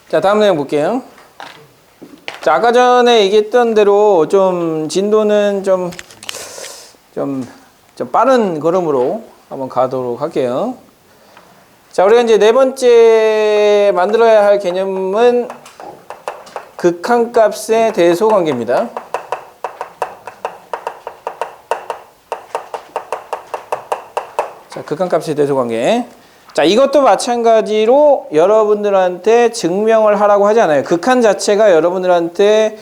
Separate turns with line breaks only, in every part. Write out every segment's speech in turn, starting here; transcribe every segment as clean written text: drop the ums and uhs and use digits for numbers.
자, 다음 내용 볼게요. 자, 아까 전에 얘기했던 대로 좀 진도는 좀 빠른 걸음으로 한번 가도록 할게요. 자, 우리가 이제 네 번째 만들어야 할 개념은 극한값의 대소관계입니다. 자, 극한값의 대소관계. 자, 이것도 마찬가지로 여러분들한테 증명을 하라고 하지 않아요. 극한 자체가 여러분들한테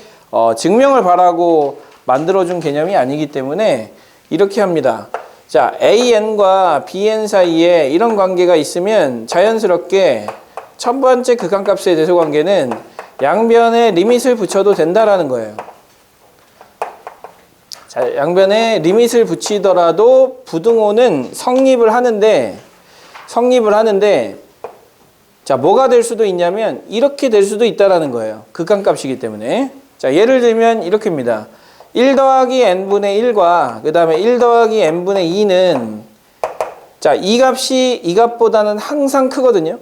증명을 바라고 만들어준 개념이 아니기 때문에 이렇게 합니다. 자, AN과 BN 사이에 이런 관계가 있으면 자연스럽게 첫 번째 극한값의 대소관계는 양변에 리밋을 붙여도 된다라는 거예요. 자, 양변에 리밋을 붙이더라도 부등호는 성립을 하는데 자, 뭐가 될 수도 있냐면 이렇게 될 수도 있다라는 거예요. 극한값이기 때문에. 자, 예를 들면 이렇게입니다. 1 더하기 n분의 1과 그 다음에 1 더하기 n분의 2는 자, 이 값이 이 값보다는 항상 크거든요.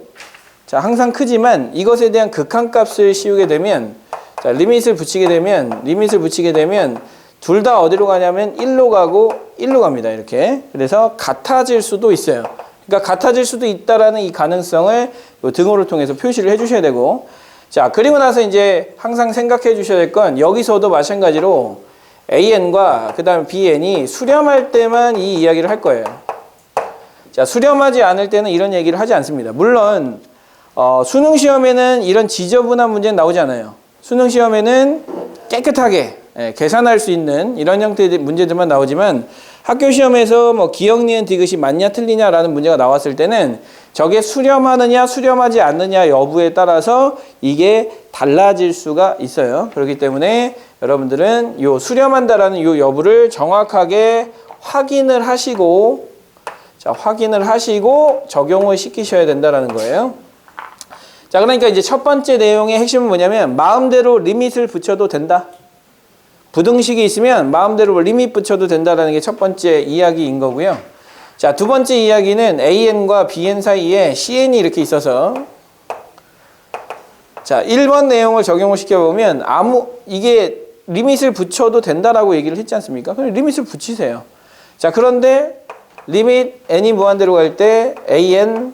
자, 항상 크지만 이것에 대한 극한값을 씌우게 되면 자, 리밋을 붙이게 되면 둘 다 어디로 가냐면 1로 가고 1로 갑니다. 이렇게. 그래서 같아질 수도 있어요. 그러니까 같아질 수도 있다라는 이 가능성을 등호를 통해서 표시를 해주셔야 되고, 자, 그리고 나서 이제 항상 생각해 주셔야 될 건 여기서도 마찬가지로 AN과 그 다음에 BN이 수렴할 때만 이 이야기를 할 거예요. 자, 수렴하지 않을 때는 이런 얘기를 하지 않습니다. 물론 수능 시험에는 이런 지저분한 문제는 나오지 않아요. 수능 시험에는 깨끗하게 계산할 수 있는 이런 형태의 문제들만 나오지만 학교 시험에서 뭐 기억, 니은, 디귿이 맞냐 틀리냐라는 문제가 나왔을 때는 저게 수렴하느냐 수렴하지 않느냐 여부에 따라서 이게 달라질 수가 있어요. 그렇기 때문에 여러분들은 요 수렴한다라는 요 여부를 정확하게 확인을 하시고 적용을 시키셔야 된다라는 거예요. 자, 그러니까 이제 첫 번째 내용의 핵심은 뭐냐면 마음대로 리밋을 붙여도 된다. 부등식이 있으면 마음대로 리밋 붙여도 된다는 게 첫 번째 이야기인 거고요. 자, 두 번째 이야기는 AN과 BN 사이에 CN이 이렇게 있어서 자, 1번 내용을 적용을 시켜보면 이게 리밋을 붙여도 된다라고 얘기를 했지 않습니까? 그럼 리밋을 붙이세요. 자, 그런데 리밋 n이 무한대로 갈 때 AN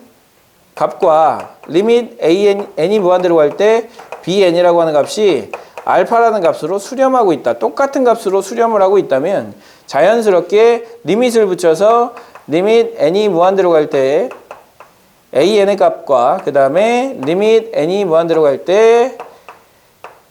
값과 리밋 n이 무한대로 갈 때 BN이라고 하는 값이 알파라는 값으로 수렴하고 있다. 똑같은 값으로 수렴을 하고 있다면 자연스럽게 리밋을 붙여서 리밋 n이 무한대로 갈 때 AN의 값과 그 다음에 리밋 n이 무한대로 갈 때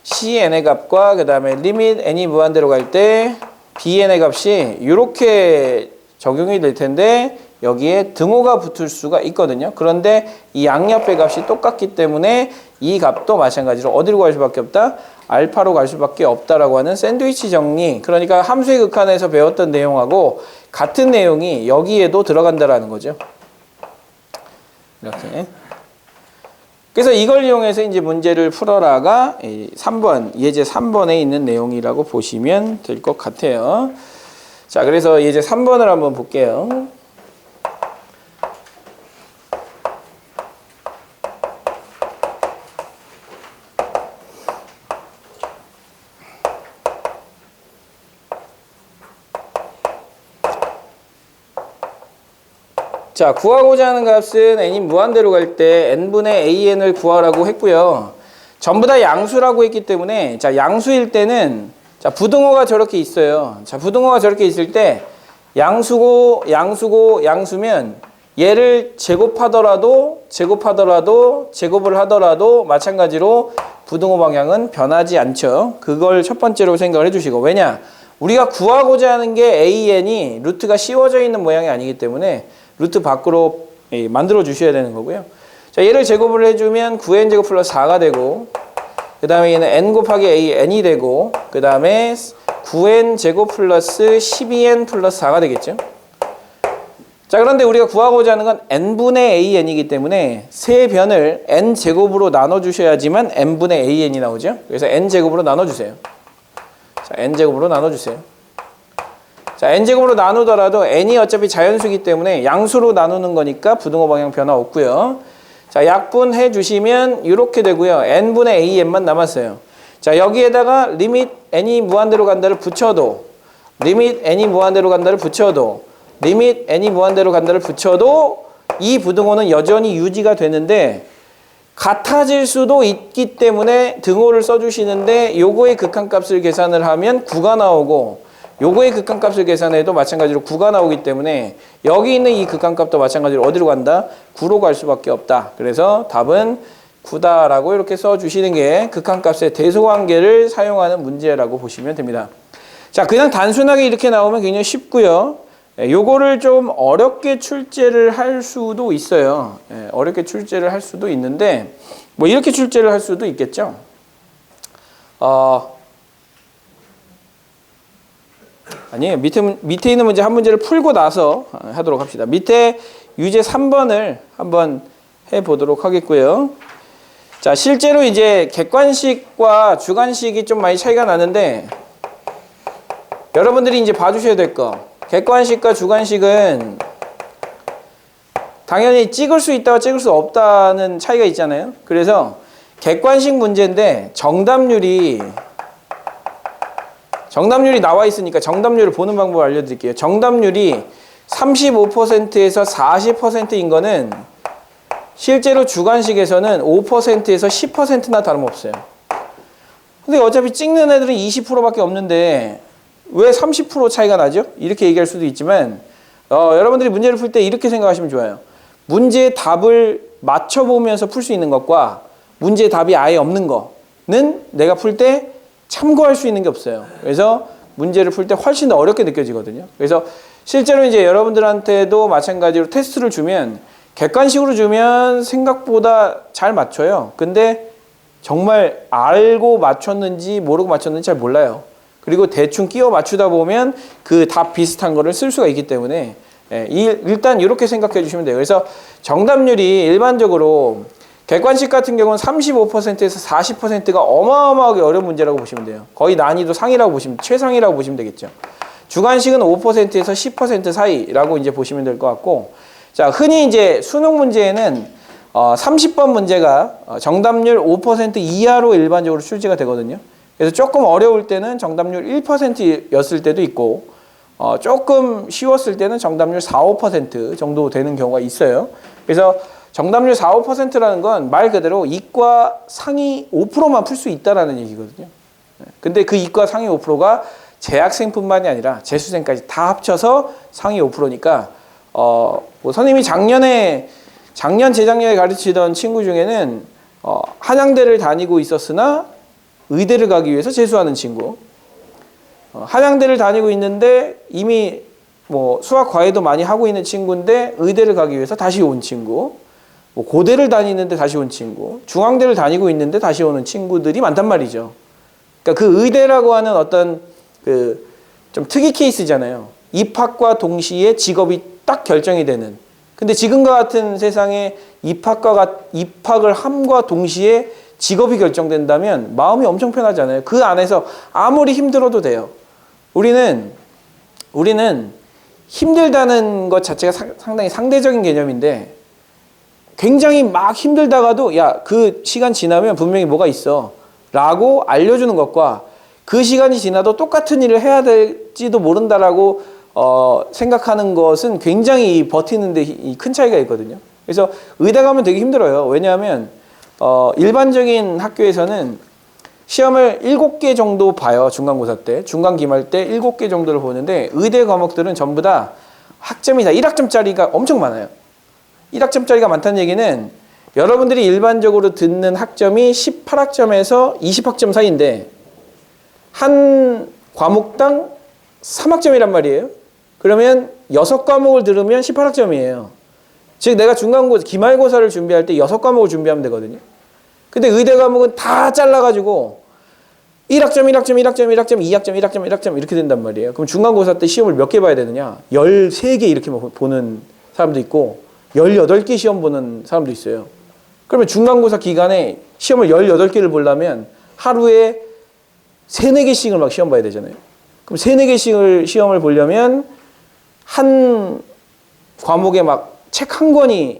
CN의 값과 그 다음에 리밋 n이 무한대로 갈 때 BN의 값이 이렇게 적용이 될 텐데 여기에 등호가 붙을 수가 있거든요. 그런데 이 양옆의 값이 똑같기 때문에 이 값도 마찬가지로 어디로 갈 수밖에 없다? 알파로 갈 수밖에 없다라고 하는 샌드위치 정리. 그러니까 함수의 극한에서 배웠던 내용하고 같은 내용이 여기에도 들어간다라는 거죠. 이렇게. 그래서 이걸 이용해서 이제 문제를 풀어라가 3번, 예제 3번에 있는 내용이라고 보시면 될 것 같아요. 자, 그래서 예제 3번을 한번 볼게요. 자, 구하고자 하는 값은 n이 무한대로 갈 때 n분의 an을 구하라고 했고요. 전부 다 양수라고 했기 때문에 자, 양수일 때는 자, 부등호가 저렇게 있어요. 자, 부등호가 저렇게 있을 때 양수면 얘를 제곱을 하더라도 마찬가지로 부등호 방향은 변하지 않죠. 그걸 첫 번째로 생각을 해주시고, 왜냐? 우리가 구하고자 하는 게 an이 루트가 씌워져 있는 모양이 아니기 때문에 루트 밖으로 만들어 주셔야 되는 거고요. 자, 얘를 제곱을 해주면 9n제곱 플러스 4가 되고, 그 다음에 얘는 n 곱하기 an이 되고, 그 다음에 9n제곱 플러스 12n 플러스 4가 되겠죠. 자, 그런데 우리가 구하고자 하는 건 n분의 an이기 때문에 세 변을 n제곱으로 나눠주셔야지만 n분의 an이 나오죠. 그래서 n제곱으로 나눠주세요. 자, n제곱으로 나눠주세요. 자, n제곱으로 나누더라도 n이 어차피 자연수이기 때문에 양수로 나누는 거니까 부등호 방향 변화 없고요. 자, 약분해 주시면 이렇게 되고요. n분의 am만 남았어요. 자, 여기에다가 리밋 n이 무한대로 간다를 붙여도, 리밋 n이 무한대로 간다를 붙여도, 리밋 n이 무한대로 간다를 붙여도 이 부등호는 여전히 유지가 되는데 같아질 수도 있기 때문에 등호를 써주시는데 요거의 극한값을 계산을 하면 9가 나오고 요거의 극한값을 계산해도 마찬가지로 9가 나오기 때문에 여기 있는 이 극한값도 마찬가지로 어디로 간다? 9로 갈 수밖에 없다. 그래서 답은 9다라고 이렇게 써주시는 게 극한값의 대소관계를 사용하는 문제라고 보시면 됩니다. 자, 그냥 단순하게 이렇게 나오면 굉장히 쉽고요. 요거를 좀 어렵게 출제를 할 수도 있어요. 어렵게 출제를 할 수도 있는데 뭐 이렇게 출제를 할 수도 있겠죠. 아니에요. 밑에 있는 문제 한 문제를 풀고 나서 하도록 합시다. 밑에 유제 3번을 한번 해보도록 하겠고요. 자, 실제로 이제 객관식과 주관식이 좀 많이 차이가 나는데 여러분들이 이제 봐주셔야 될 거. 객관식과 주관식은 당연히 찍을 수 있다와 찍을 수 없다는 차이가 있잖아요. 그래서 객관식 문제인데 정답률이 나와 있으니까 정답률을 보는 방법을 알려드릴게요. 정답률이 35%에서 40%인 거는 실제로 주관식에서는 5%에서 10%나 다름없어요. 근데 어차피 찍는 애들은 20%밖에 없는데 왜 30% 차이가 나죠? 이렇게 얘기할 수도 있지만 여러분들이 문제를 풀 때 이렇게 생각하시면 좋아요. 문제의 답을 맞춰보면서 풀 수 있는 것과 문제의 답이 아예 없는 거는 내가 풀 때 참고할 수 있는 게 없어요. 그래서 문제를 풀 때 훨씬 더 어렵게 느껴지거든요. 그래서 실제로 이제 여러분들한테도 마찬가지로 테스트를 주면 객관식으로 주면 생각보다 잘 맞춰요. 근데 정말 알고 맞췄는지 모르고 맞췄는지 잘 몰라요. 그리고 대충 끼워 맞추다 보면 그 답 비슷한 거를 쓸 수가 있기 때문에 일단 이렇게 생각해 주시면 돼요. 그래서 정답률이 일반적으로 객관식 같은 경우는 35%에서 40%가 어마어마하게 어려운 문제라고 보시면 돼요. 거의 난이도 상이라고 보시면, 최상이라고 보시면 되겠죠. 주관식은 5%에서 10% 사이라고 이제 보시면 될 것 같고, 자, 흔히 이제 수능 문제에는 30번 문제가 정답률 5% 이하로 일반적으로 출제가 되거든요. 그래서 조금 어려울 때는 정답률 1%였을 때도 있고, 조금 쉬웠을 때는 정답률 4, 5% 정도 되는 경우가 있어요. 그래서 정답률 4, 5%라는 건 말 그대로 이과 상위 5%만 풀 수 있다라는 얘기거든요. 근데 그 이과 상위 5%가 재학생뿐만이 아니라 재수생까지 다 합쳐서 상위 5%니까 뭐 선생님이 작년 재작년에 가르치던 친구 중에는 한양대를 다니고 있었으나 의대를 가기 위해서 재수하는 친구, 한양대를 다니고 있는데 이미 뭐 수학 과외도 많이 하고 있는 친구인데 의대를 가기 위해서 다시 온 친구, 뭐 고대를 다니는데 다시 온 친구, 중앙대를 다니고 있는데 다시 오는 친구들이 많단 말이죠. 그러니까 그 의대라고 하는 어떤 그 좀 특이 케이스잖아요. 입학과 동시에 직업이 딱 결정이 되는. 근데 지금과 같은 세상에 입학을 함과 동시에 직업이 결정된다면 마음이 엄청 편하잖아요. 그 안에서 아무리 힘들어도 돼요. 우리는 힘들다는 것 자체가 상당히 상대적인 개념인데 굉장히 막 힘들다가도 야, 그 시간 지나면 분명히 뭐가 있어 라고 알려주는 것과 그 시간이 지나도 똑같은 일을 해야 될지도 모른다라고 생각하는 것은 굉장히 버티는 데 큰 차이가 있거든요. 그래서 의대 가면 되게 힘들어요. 왜냐하면 일반적인 학교에서는 시험을 7개 정도 봐요. 중간고사 때. 중간 기말 때 7개 정도를 보는데 의대 과목들은 전부 다 학점이 다 1학점짜리가 엄청 많아요. 1학점짜리가 많다는 얘기는 여러분들이 일반적으로 듣는 학점이 18학점에서 20학점 사이인데 한 과목당 3학점이란 말이에요. 그러면 6과목을 들으면 18학점이에요. 즉 내가 기말고사를 준비할 때 6과목을 준비하면 되거든요. 근데 의대 과목은 다 잘라가지고 1학점, 1학점, 1학점, 1학점, 2학점, 1학점, 1학점 이렇게 된단 말이에요. 그럼 중간고사 때 시험을 몇 개 봐야 되느냐? 13개 이렇게 보는 사람도 있고 18개 시험 보는 사람도 있어요. 그러면 중간고사 기간에 시험을 18개를 보려면 하루에 3, 4개씩을 막 시험 봐야 되잖아요. 그럼 3, 4개씩을 시험을 보려면 한 과목에 막 책 한 권이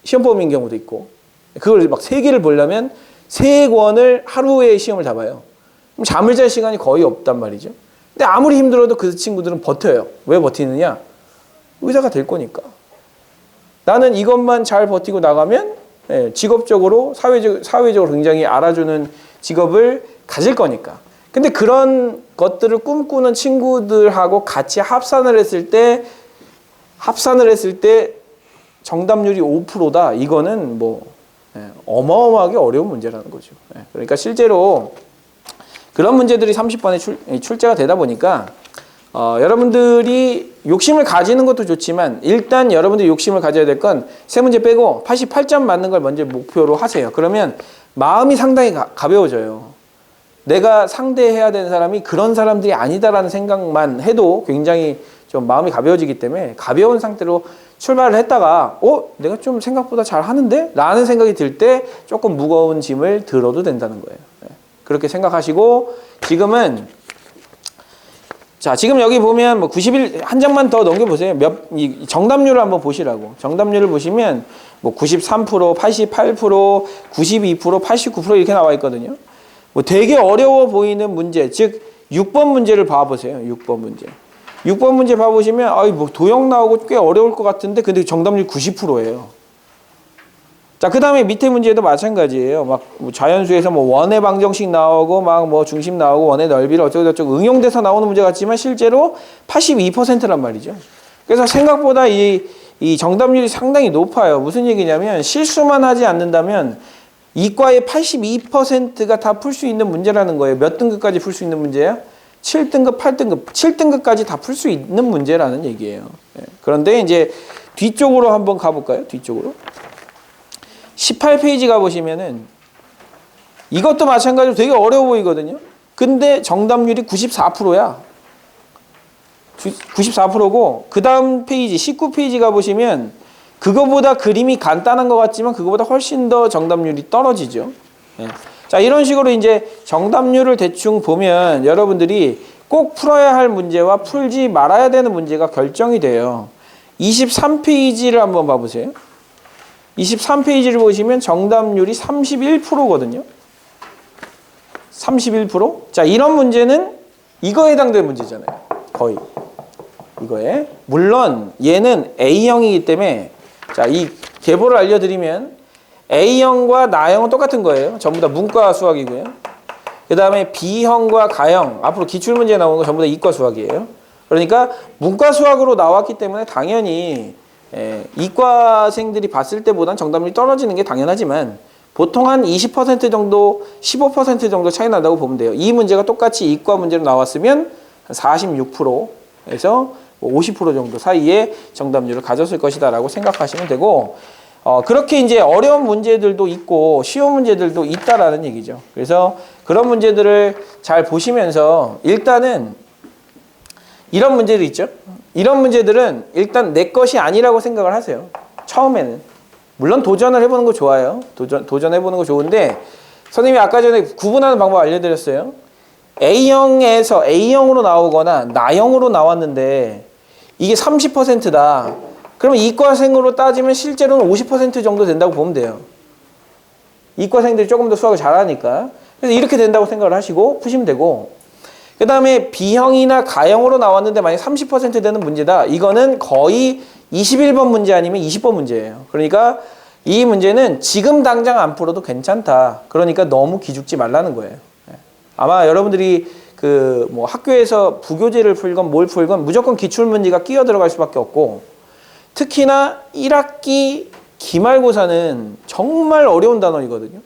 시험범위인 경우도 있고 그걸 막 3개를 보려면 3권을 하루에 시험을 다 봐요. 그럼 잠을 잘 시간이 거의 없단 말이죠. 근데 아무리 힘들어도 그 친구들은 버텨요. 왜 버티느냐? 의사가 될 거니까. 나는 이것만 잘 버티고 나가면 직업적으로 사회적으로 굉장히 알아주는 직업을 가질 거니까. 근데 그런 것들을 꿈꾸는 친구들하고 같이 합산을 했을 때 정답률이 5%다. 이거는 뭐 어마어마하게 어려운 문제라는 거죠. 그러니까 실제로 그런 문제들이 30번에 출제가 되다 보니까 여러분들이 욕심을 가지는 것도 좋지만 일단 여러분들이 욕심을 가져야 될 건 3문제 빼고 88점 맞는 걸 먼저 목표로 하세요. 그러면 마음이 상당히 가벼워져요. 내가 상대해야 되는 사람이 그런 사람들이 아니다라는 생각만 해도 굉장히 좀 마음이 가벼워지기 때문에 가벼운 상태로 출발을 했다가 내가 좀 생각보다 잘하는데? 라는 생각이 들 때 조금 무거운 짐을 들어도 된다는 거예요. 그렇게 생각하시고 지금 여기 보면 뭐 91, 한 장만 더 넘겨보세요. 정답률을 한번 보시라고. 정답률을 보시면 뭐 93%, 88%, 92%, 89% 이렇게 나와 있거든요. 뭐 되게 어려워 보이는 문제, 즉 6번 문제를 봐보세요. 6번 문제. 6번 문제 봐보시면 뭐 도형 나오고 꽤 어려울 것 같은데 근데 정답률 90%예요. 자, 그 다음에 밑에 문제도 마찬가지예요. 막 자연수에서 뭐 원의 방정식 나오고 막 뭐 중심 나오고 원의 넓이를 어쩌고저쩌고 응용돼서 나오는 문제 같지만 실제로 82%란 말이죠. 그래서 생각보다 이 정답률이 상당히 높아요. 무슨 얘기냐면 실수만 하지 않는다면 이과의 82%가 다 풀 수 있는 문제라는 거예요. 몇 등급까지 풀 수 있는 문제야? 7등급, 8등급, 7등급까지 다 풀 수 있는 문제라는 얘기예요. 그런데 이제 뒤쪽으로 한번 가볼까요? 뒤쪽으로. 18페이지 가보시면은 이것도 마찬가지로 되게 어려워 보이거든요. 근데 정답률이 94%야. 94%고 그 다음 페이지 19페이지 가보시면 그거보다 그림이 간단한 것 같지만 그거보다 훨씬 더 정답률이 떨어지죠. 자, 이런 식으로 이제 정답률을 대충 보면 여러분들이 꼭 풀어야 할 문제와 풀지 말아야 되는 문제가 결정이 돼요. 23페이지를 한번 봐보세요. 23페이지를 보시면 정답률이 31%거든요. 31%? 자, 이런 문제는 이거에 해당되는 문제잖아요. 거의. 이거에. 물론 얘는 A형이기 때문에 자, 이 계보를 알려드리면 A형과 나형은 똑같은 거예요. 전부 다 문과 수학이고요. 그 다음에 B형과 가형, 앞으로 기출문제 나오는 거 전부 다 이과 수학이에요. 그러니까 문과 수학으로 나왔기 때문에 당연히 이과생들이 봤을 때보단 정답률이 떨어지는 게 당연하지만 보통 한 20% 정도, 15% 정도 차이 난다고 보면 돼요. 이 문제가 똑같이 이과 문제로 나왔으면 46%에서 50% 정도 사이에 정답률을 가졌을 것이다라고 생각하시면 되고 그렇게 이제 어려운 문제들도 있고 쉬운 문제들도 있다라는 얘기죠. 그래서 그런 문제들을 잘 보시면서 일단은 이런 문제들 있죠. 이런 문제들은 일단 내 것이 아니라고 생각을 하세요. 처음에는. 물론 도전을 해보는 거 좋아요. 도전해보는 거 좋은데 선생님이 아까 전에 구분하는 방법 알려드렸어요. A형에서 A형으로 나오거나 나형으로 나왔는데 이게 30%다. 그러면 이과생으로 따지면 실제로는 50% 정도 된다고 보면 돼요. 이과생들이 조금 더 수학을 잘하니까. 그래서 이렇게 된다고 생각을 하시고 푸시면 되고 그 다음에 B형이나 가형으로 나왔는데 만약 30% 되는 문제다. 이거는 거의 21번 문제 아니면 20번 문제예요. 그러니까 이 문제는 지금 당장 안 풀어도 괜찮다. 그러니까 너무 기죽지 말라는 거예요. 아마 여러분들이 뭐 학교에서 부교재를 풀건 뭘 풀건 무조건 기출문제가 끼어 들어갈 수밖에 없고 특히나 1학기 기말고사는 정말 어려운 단원이거든요.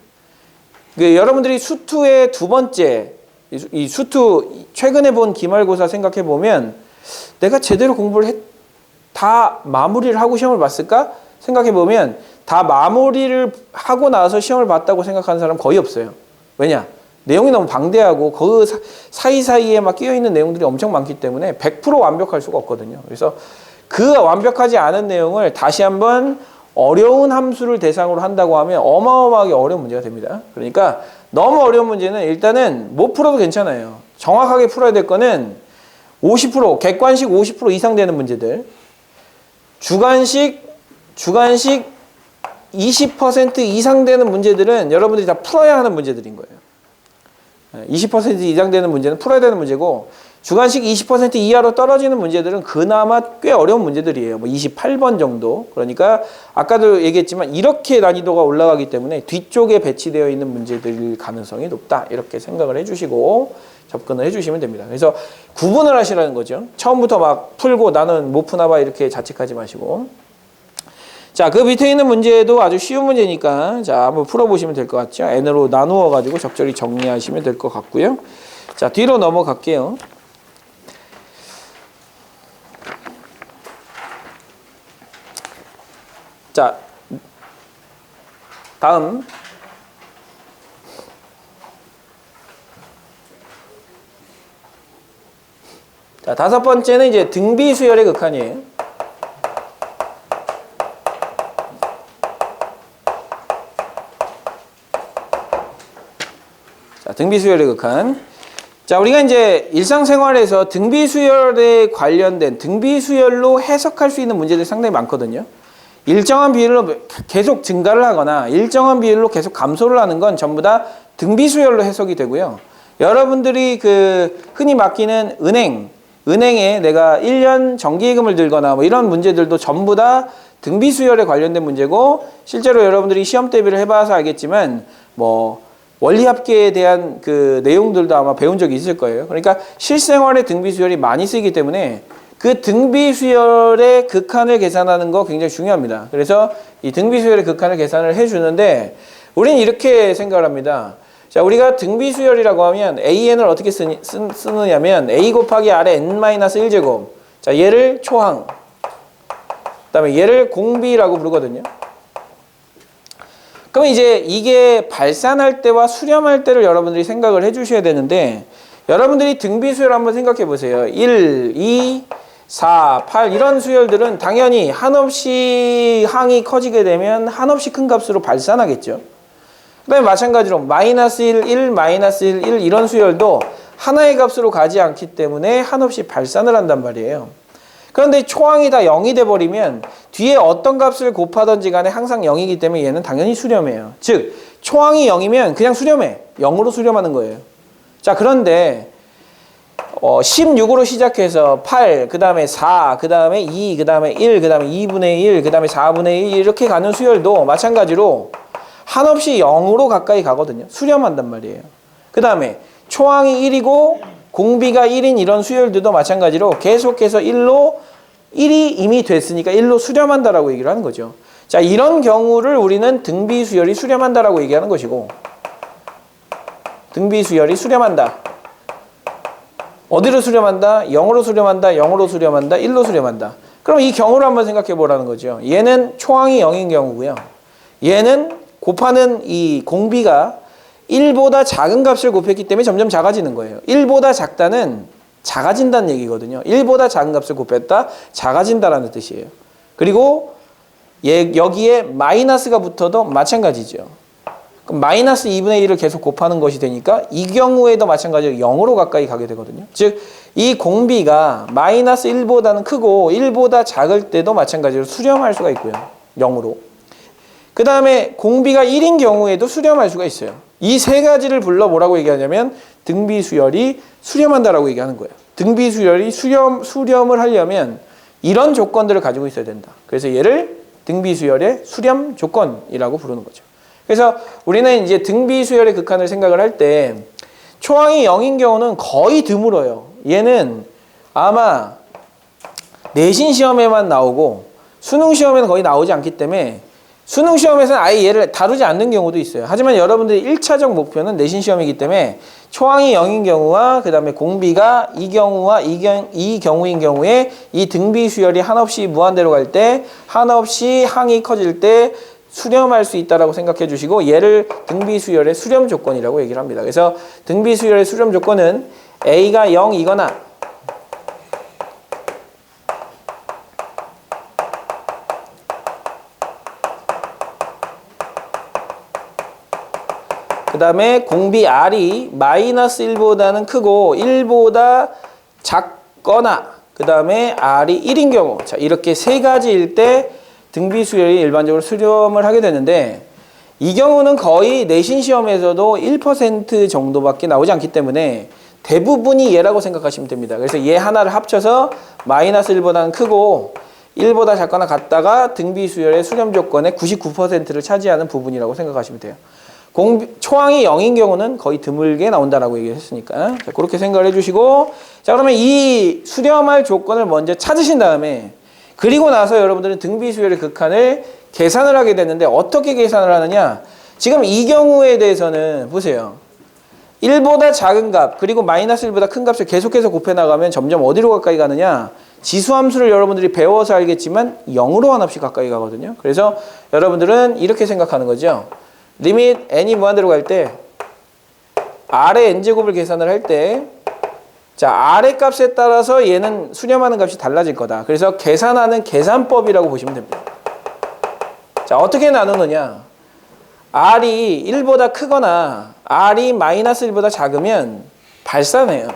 여러분들이 수투의 두 번째 이 수투 최근에 본 기말고사 생각해 보면 내가 제대로 공부를 다 마무리를 하고 시험을 봤을까? 생각해 보면 다 마무리를 하고 나서 시험을 봤다고 생각하는 사람 거의 없어요. 왜냐? 내용이 너무 방대하고 그 사이사이에 막 끼어있는 내용들이 엄청 많기 때문에 100% 완벽할 수가 없거든요. 그래서 그 완벽하지 않은 내용을 다시 한번 어려운 함수를 대상으로 한다고 하면 어마어마하게 어려운 문제가 됩니다. 그러니까 너무 어려운 문제는 일단은 못 풀어도 괜찮아요. 정확하게 풀어야 될 거는 50%, 객관식 50% 이상 되는 문제들. 주관식 20% 이상 되는 문제들은 여러분들이 다 풀어야 하는 문제들인 거예요. 20% 이상 되는 문제는 풀어야 되는 문제고, 주관식 20% 이하로 떨어지는 문제들은 그나마 꽤 어려운 문제들이에요. 뭐 28번 정도. 그러니까 아까도 얘기했지만 이렇게 난이도가 올라가기 때문에 뒤쪽에 배치되어 있는 문제들일 가능성이 높다. 이렇게 생각을 해주시고 접근을 해주시면 됩니다. 그래서 구분을 하시라는 거죠. 처음부터 막 풀고 나는 못 푸나 봐 이렇게 자책하지 마시고. 자, 그 밑에 있는 문제도 아주 쉬운 문제니까 자, 한번 풀어보시면 될 것 같죠. n으로 나누어 가지고 적절히 정리하시면 될 것 같고요. 자, 뒤로 넘어갈게요. 자, 다음. 자, 다섯 번째는 이제 등비수열의 극한이에요. 자, 등비수열의 극한. 자, 우리가 이제 일상생활에서 등비수열에 관련된 등비수열로 해석할 수 있는 문제들이 상당히 많거든요. 일정한 비율로 계속 증가를 하거나 일정한 비율로 계속 감소를 하는 건 전부 다 등비수열로 해석이 되고요. 여러분들이 그 흔히 맡기는 은행에 내가 1년 정기예금을 들거나 뭐 이런 문제들도 전부 다 등비수열에 관련된 문제고, 실제로 여러분들이 시험 대비를 해봐서 알겠지만 뭐 원리합계에 대한 그 내용들도 아마 배운 적이 있을 거예요. 그러니까 실생활에 등비수열이 많이 쓰이기 때문에 그 등비수열의 극한을 계산하는 거 굉장히 중요합니다. 그래서 이 등비수열의 극한을 계산을 해주는데 우리는 이렇게 생각을 합니다. 자, 우리가 등비수열이라고 하면 AN을 어떻게 쓰느냐면 A 곱하기 R의 N-1제곱. 자, 얘를 초항. 그 다음에 얘를 공비라고 부르거든요. 그러면 이제 이게 발산할 때와 수렴할 때를 여러분들이 생각을 해주셔야 되는데, 여러분들이 등비수열 한번 생각해 보세요. 1, 2, 4, 8 이런 수열들은 당연히 한없이 항이 커지게 되면 한없이 큰 값으로 발산하겠죠. 그 다음에 마찬가지로 마이너스 1, 1, 마이너스 1, 1 이런 수열도 하나의 값으로 가지 않기 때문에 한없이 발산을 한단 말이에요. 그런데 초항이 다 0이 돼버리면 뒤에 어떤 값을 곱하든지 간에 항상 0이기 때문에 얘는 당연히 수렴해요. 즉 초항이 0이면 그냥 수렴해. 0으로 수렴하는 거예요. 자, 그런데 16으로 시작해서 8, 그 다음에 4, 그 다음에 2, 그 다음에 1, 그 다음에 2분의 1, 그 다음에 4분의 1 이렇게 가는 수열도 마찬가지로 한없이 0으로 가까이 가거든요. 수렴한단 말이에요. 그 다음에 초항이 1이고 공비가 1인 이런 수열들도 마찬가지로 계속해서 1로 1이 이미 됐으니까 1로 수렴한다라고 얘기를 하는 거죠. 자, 이런 경우를 우리는 등비수열이 수렴한다라고 얘기하는 것이고, 등비수열이 수렴한다. 어디로 수렴한다? 0으로 수렴한다. 0으로 수렴한다. 1로 수렴한다. 그럼 이 경우를 한번 생각해 보라는 거죠. 얘는 초항이 0인 경우고요. 얘는 곱하는 이 공비가 1보다 작은 값을 곱했기 때문에 점점 작아지는 거예요. 1보다 작다는 작아진다는 얘기거든요. 1보다 작은 값을 곱했다, 작아진다라는 뜻이에요. 그리고 여기에 마이너스가 붙어도 마찬가지죠. 그럼 마이너스 2분의 1을 계속 곱하는 것이 되니까 이 경우에도 마찬가지로 0으로 가까이 가게 되거든요. 즉, 이 공비가 마이너스 1보다는 크고 1보다 작을 때도 마찬가지로 수렴할 수가 있고요. 0으로. 그 다음에 공비가 1인 경우에도 수렴할 수가 있어요. 이 세 가지를 불러 뭐라고 얘기하냐면 등비수열이 수렴한다라고 얘기하는 거예요. 등비수열이 수렴을 하려면 이런 조건들을 가지고 있어야 된다. 그래서 얘를 등비수열의 수렴 조건이라고 부르는 거죠. 그래서 우리는 이제 등비수열의 극한을 생각을 할 때 초항이 0인 경우는 거의 드물어요. 얘는 아마 내신 시험에만 나오고 수능 시험에는 거의 나오지 않기 때문에 수능 시험에서는 아예 얘를 다루지 않는 경우도 있어요. 하지만 여러분들의 1차적 목표는 내신 시험이기 때문에 초항이 0인 경우와 그 다음에 공비가 이 경우와 이 경우인 경우에 이 등비수열이 한없이 무한대로 갈 때, 한없이 항이 커질 때 수렴할 수 있다라고 생각해 주시고, 얘를 등비수열의 수렴 조건이라고 얘기를 합니다. 그래서 등비수열의 수렴 조건은 A가 0이거나 그 다음에 공비 R이 마이너스 1보다는 크고 1보다 작거나 그 다음에 R이 1인 경우, 자, 이렇게 세 가지일 때 등비 수열이 일반적으로 수렴을 하게 되는데 이 경우는 거의 내신 시험에서도 1% 정도밖에 나오지 않기 때문에 대부분이 얘라고 생각하시면 됩니다. 그래서 얘 하나를 합쳐서 마이너스 1보다는 크고 1보다 작거나 같다가 등비 수열의 수렴 조건의 99%를 차지하는 부분이라고 생각하시면 돼요. 초항이 0인 경우는 거의 드물게 나온다라고 얘기했으니까 자, 그렇게 생각을 해주시고 자 그러면 이 수렴할 조건을 먼저 찾으신 다음에 그리고 나서 여러분들은 등비 수열의 극한을 계산을 하게 됐는데 어떻게 계산을 하느냐 지금 이 경우에 대해서는 보세요 1보다 작은 값 그리고 마이너스 1보다 큰 값을 계속해서 곱해 나가면 점점 어디로 가까이 가느냐 지수함수를 여러분들이 배워서 알겠지만 0으로 한없이 가까이 가거든요. 그래서 여러분들은 이렇게 생각하는 거죠. 리밋 n이 무한대로 갈 때 R의 n제곱을 계산을 할 때 자, R의 값에 따라서 얘는 수렴하는 값이 달라질 거다. 그래서 계산하는 계산법이라고 보시면 됩니다. 자, 어떻게 나누느냐? R이 1보다 크거나 R이 마이너스 1보다 작으면 발산해요.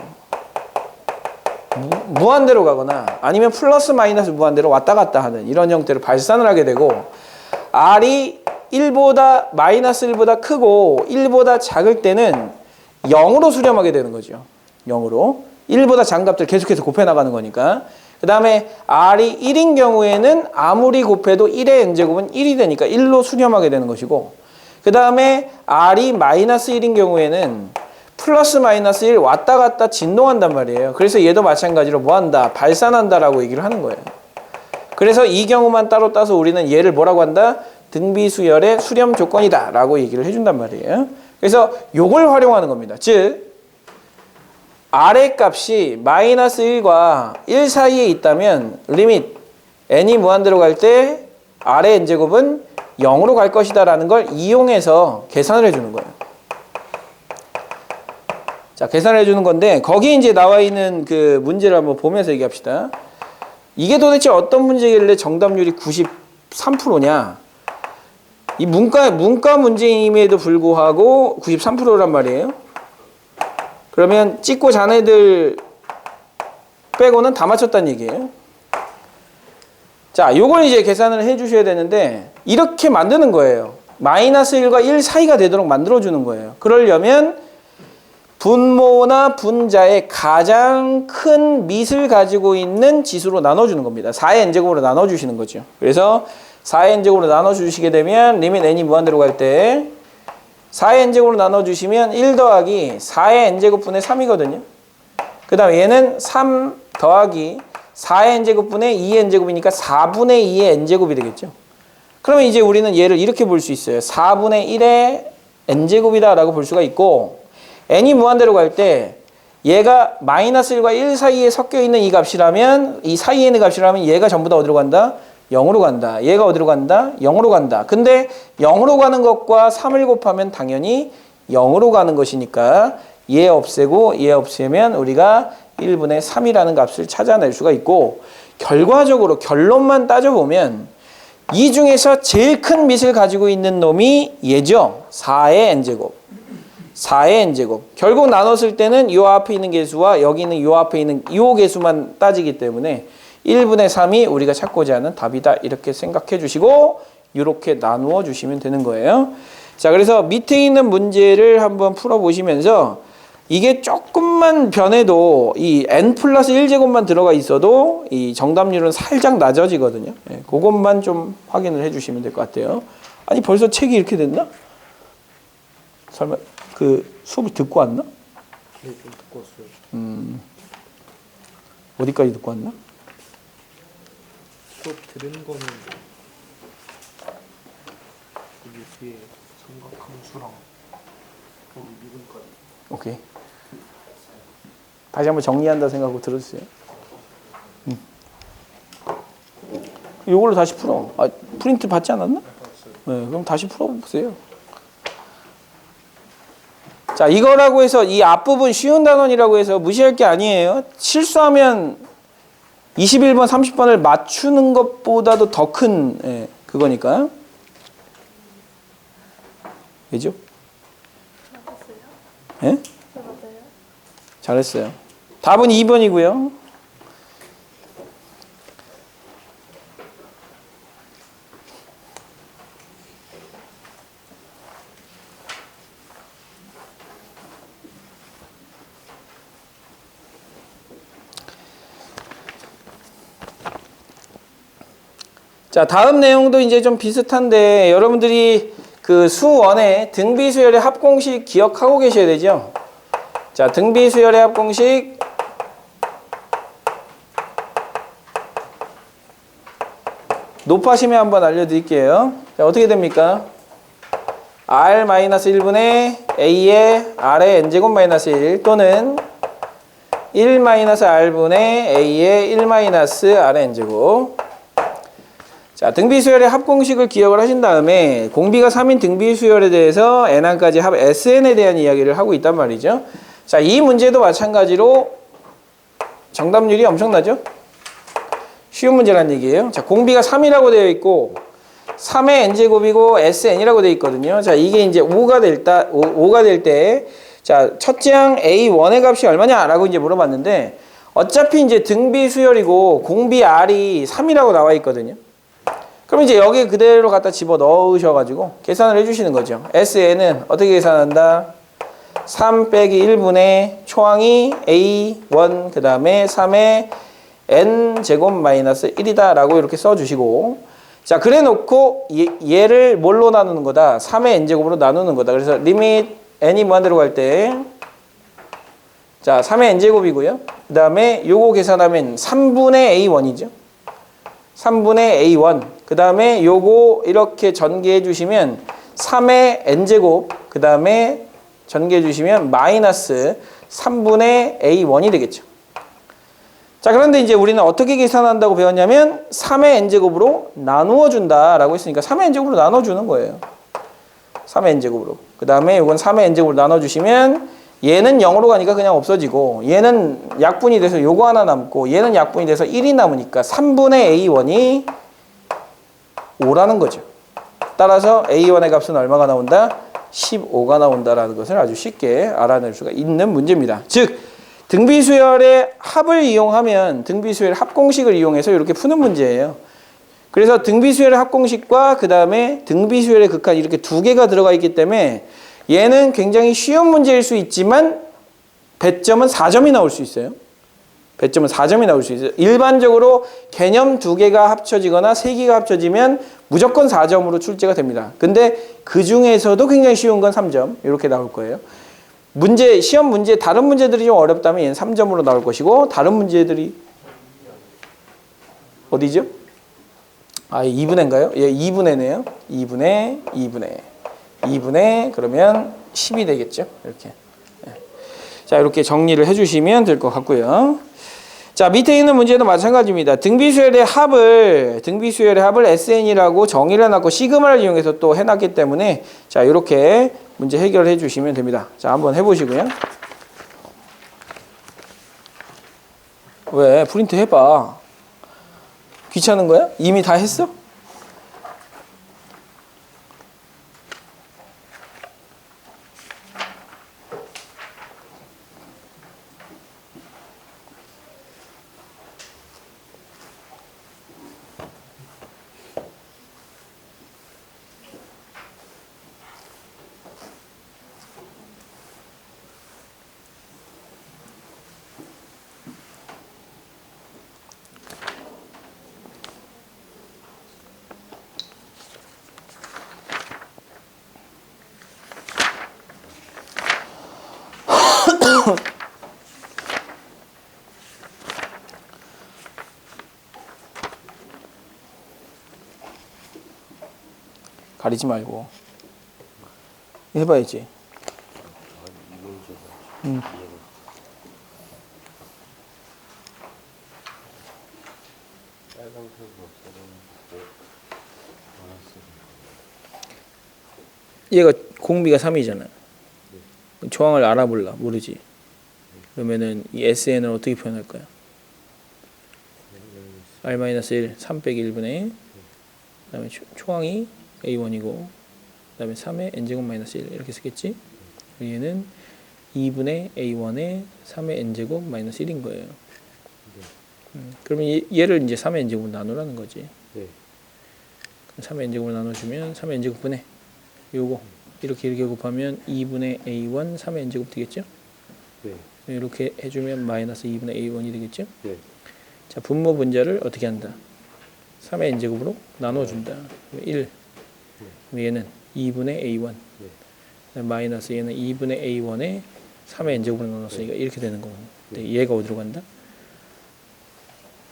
무한대로 가거나 아니면 플러스 마이너스 무한대로 왔다 갔다 하는 이런 형태로 발산을 하게 되고 R이 1보다 마이너스 1보다 크고 1보다 작을 때는 0으로 수렴하게 되는 거죠. 0으로. 1보다 작은 값들 계속해서 곱해 나가는 거니까. 그 다음에 R이 1인 경우에는 아무리 곱해도 1의 n제곱은 1이 되니까 1로 수렴하게 되는 것이고 그 다음에 R이 마이너스 1인 경우에는 플러스 마이너스 1 왔다 갔다 진동한단 말이에요. 그래서 얘도 마찬가지로 뭐한다? 발산한다라고 얘기를 하는 거예요. 그래서 이 경우만 따로 따서 우리는 얘를 뭐라고 한다? 등비수열의 수렴 조건이다 라고 얘기를 해준단 말이에요. 그래서 요걸 활용하는 겁니다. 즉 R의 값이 마이너스 1과 1 사이에 있다면 리밋 n이 무한대로 갈 때 R의 n제곱은 0으로 갈 것이다 라는 걸 이용해서 계산을 해주는 거예요. 자, 계산을 해주는 건데 거기 이제 나와 있는 그 문제를 한번 보면서 얘기합시다. 이게 도대체 어떤 문제길래 정답률이 93%냐? 이 문과 문제임에도 불구하고 93%란 말이에요. 그러면 찍고 잔 애들 빼고는 다 맞췄다는 얘기예요. 자, 요걸 이제 계산을 해 주셔야 되는데 이렇게 만드는 거예요. 마이너스 1과 1 사이가 되도록 만들어주는 거예요. 그러려면 분모나 분자의 가장 큰 밑을 가지고 있는 지수로 나눠주는 겁니다. 4의 n제곱으로 나눠주시는 거죠. 그래서 4의 n제곱으로 나눠주시게 되면 리밋 n이 무한대로 갈 때 4의 n제곱으로 나눠주시면 1 더하기 4의 n제곱분의 3이거든요. 그 다음에 얘는 3 더하기 4의 n제곱분의 2의 n제곱이니까 4분의 2의 n제곱이 되겠죠. 그러면 이제 우리는 얘를 이렇게 볼 수 있어요. 4분의 1의 n제곱이다 라고 볼 수가 있고 n이 무한대로 갈 때 얘가 마이너스 1과 1 사이에 섞여 있는 이 값이라면 이 사이에 있는 값이라면 얘가 전부 다 어디로 간다? 0으로 간다. 얘가 어디로 간다? 0으로 간다. 근데 0으로 가는 것과 3을 곱하면 당연히 0으로 가는 것이니까 얘 없애고 얘 없애면 우리가 1분의 3이라는 값을 찾아낼 수가 있고 결과적으로 결론만 따져보면 이 중에서 제일 큰 밑을 가지고 있는 놈이 얘죠. 4의 n제곱. 4의 n제곱. 결국 나눴을 때는 이 앞에 있는 개수와 여기 있는 이 앞에 있는 이 개수만 따지기 때문에 1분의 3이 우리가 찾고자 하는 답이다. 이렇게 생각해 주시고 이렇게 나누어 주시면 되는 거예요. 자, 그래서 밑에 있는 문제를 한번 풀어 보시면서 이게 조금만 변해도 이 n 플러스 1제곱만 들어가 있어도 이 정답률은 살짝 낮아지거든요. 예, 그것만 좀 확인을 해 주시면 될 것 같아요. 아니 벌써 책이 이렇게 됐나? 설마 그 수업을 듣고 왔나?
네, 좀 듣고 왔어요.
어디까지 듣고 왔나?
수업 들은 거는 여기 뒤에 삼각함수랑 거기 미분까지.
오케이. 다시 한번 정리한다 생각하고 들어주세요. 이걸로 다시 풀어. 아, 프린트 받지 않았나? 네, 그럼 다시 풀어보세요. 자, 이거라고 해서 이 앞부분 쉬운 단원이라고 해서 무시할 게 아니에요. 실수하면 21번, 30번을 맞추는 것보다도 더 큰 그거니까. 왜죠? 예? 잘했어요. 답은 2번이고요. 자, 다음 내용도 이제 좀 비슷한데 여러분들이 그 수원의 등비수열의 합공식 기억하고 계셔야 되죠. 자, 등비수열의 합공식 높아심에 한번 알려드릴게요. 자, 어떻게 됩니까? R-1분의 A의 R의 N제곱 마이너스 1 또는 1-R분의 A의 1-R의 N제곱. 자, 등비수열의 합공식을 기억을 하신 다음에 공비가 3인 등비수열에 대해서 N항까지 합 SN에 대한 이야기를 하고 있단 말이죠. 자, 이 문제도 마찬가지로 정답률이 엄청나죠? 쉬운 문제란 얘기예요. 자, 공비가 3이라고 되어 있고 3의 n제곱이고 SN이라고 되어 있거든요. 자, 이게 이제 5가 될 때 자, 첫째 항 A1의 값이 얼마냐라고 이제 물어봤는데 어차피 이제 등비 수열이고 공비 R이 3이라고 나와 있거든요. 그럼 이제 여기 그대로 갖다 집어 넣으셔가지고 계산을 해주시는 거죠. SN은 어떻게 계산한다? 3 빼기 1분의 초항이 A1 그 다음에 3의 n제곱 마이너스 1이다 라고 이렇게 써주시고 자, 그래 놓고 얘를 뭘로 나누는 거다? 3의 n제곱으로 나누는 거다. 그래서 리밋 n이 무한대로 갈 때 자, 3의 n제곱이고요. 그 다음에 요거 계산하면 3분의 a1이죠. 3분의 a1. 그 다음에 요거 이렇게 전개해 주시면 3의 n제곱. 그 다음에 전개해 주시면 마이너스 3분의 a1이 되겠죠. 자, 그런데 이제 우리는 어떻게 계산한다고 배웠냐면 3의 n제곱으로 나누어 준다라고 했으니까 3의 n제곱으로 나눠 주는 거예요. 3의 n제곱으로. 그 다음에 이건 3의 n제곱으로 나눠 주시면 얘는 0으로 가니까 그냥 없어지고 얘는 약분이 돼서 요거 하나 남고 얘는 약분이 돼서 1이 남으니까 3분의 a1이 5라는 거죠. 따라서 a1의 값은 얼마가 나온다? 15가 나온다라는 것을 아주 쉽게 알아낼 수가 있는 문제입니다. 즉 등비수열의 합을 이용하면 등비수열 합공식을 이용해서 이렇게 푸는 문제예요. 그래서 등비수열의 합공식과 그 다음에 등비수열의 극한 이렇게 두 개가 들어가 있기 때문에 얘는 굉장히 쉬운 문제일 수 있지만 배점은 4점이 나올 수 있어요. 배점은 4점이 나올 수 있어요. 일반적으로 개념 두 개가 합쳐지거나 세 개가 합쳐지면 무조건 4점으로 출제가 됩니다. 근데 그 중에서도 굉장히 쉬운 건 3점 이렇게 나올 거예요. 문제, 시험 문제, 다른 문제들이 좀 어렵다면 얘는 3점으로 나올 것이고 다른 문제들이 어디죠? 아, 2분의인가요? 예, 2분의네요. 2분의 그러면 10이 되겠죠. 이렇게. 예. 자, 이렇게 정리를 해주시면 될 것 같고요. 자, 밑에 있는 문제도 마찬가지입니다. 등비수열의 합을 SN이라고 정의를 해놨고 시그마를 이용해서 또 해놨기 때문에 자, 이렇게 문제 해결해 주시면 됩니다. 자, 한번 해보시고요. 왜? 프린트 해봐. 귀찮은 거야? 이미 다 했어? 가리지 말고 해봐야지. 얘가 공비가 3이잖아. 조항을 알아볼라 모르지. 그러면은 이 SN을 어떻게 표현할 거야? R-1 3 빼기 1분의 그 다음에 초항이 A1이고 그 다음에 3의 n제곱 마이너스 1 이렇게 쓰겠지? 얘는 2분의 A1의 3의 n제곱 마이너스 1인 거예요. 그러면 얘를 이제 3의 n제곱으로 나누라는 거지.
네.
3의 n제곱으로 나눠주면 3의 n제곱분의 요거 이렇게 곱하면 2분의 A1 3의 n제곱 되겠죠?
네.
이렇게 해주면 마이너스 2분의 A1이 되겠죠?
네.
자, 분모 분자를 어떻게 한다? 3의 n제곱으로 나눠준다. 1. 얘는 2분의 a1. 마이너스 얘는 2분의 a1에 3의 n제곱으로 나눴으니까 이렇게 되는 거고. 근데 얘가 어디로 간다?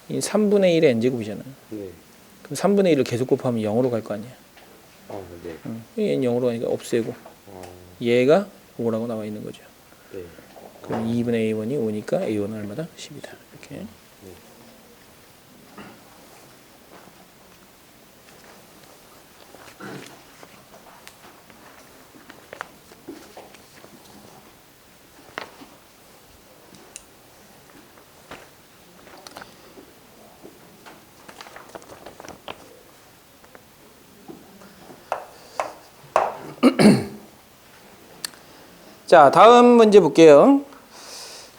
이 3분의 1의 n제곱이잖아.
네.
그럼 3분의 1을 계속 곱하면 0으로 갈 거 아니야.
네.
얘는 0으로 가니까 없애고
어,
얘가 5라고 나와 있는 거죠.
네.
그럼 2분의 a1이 5니까 a1은 얼마다? 10이다. 이렇게. 자, 다음 문제 볼게요.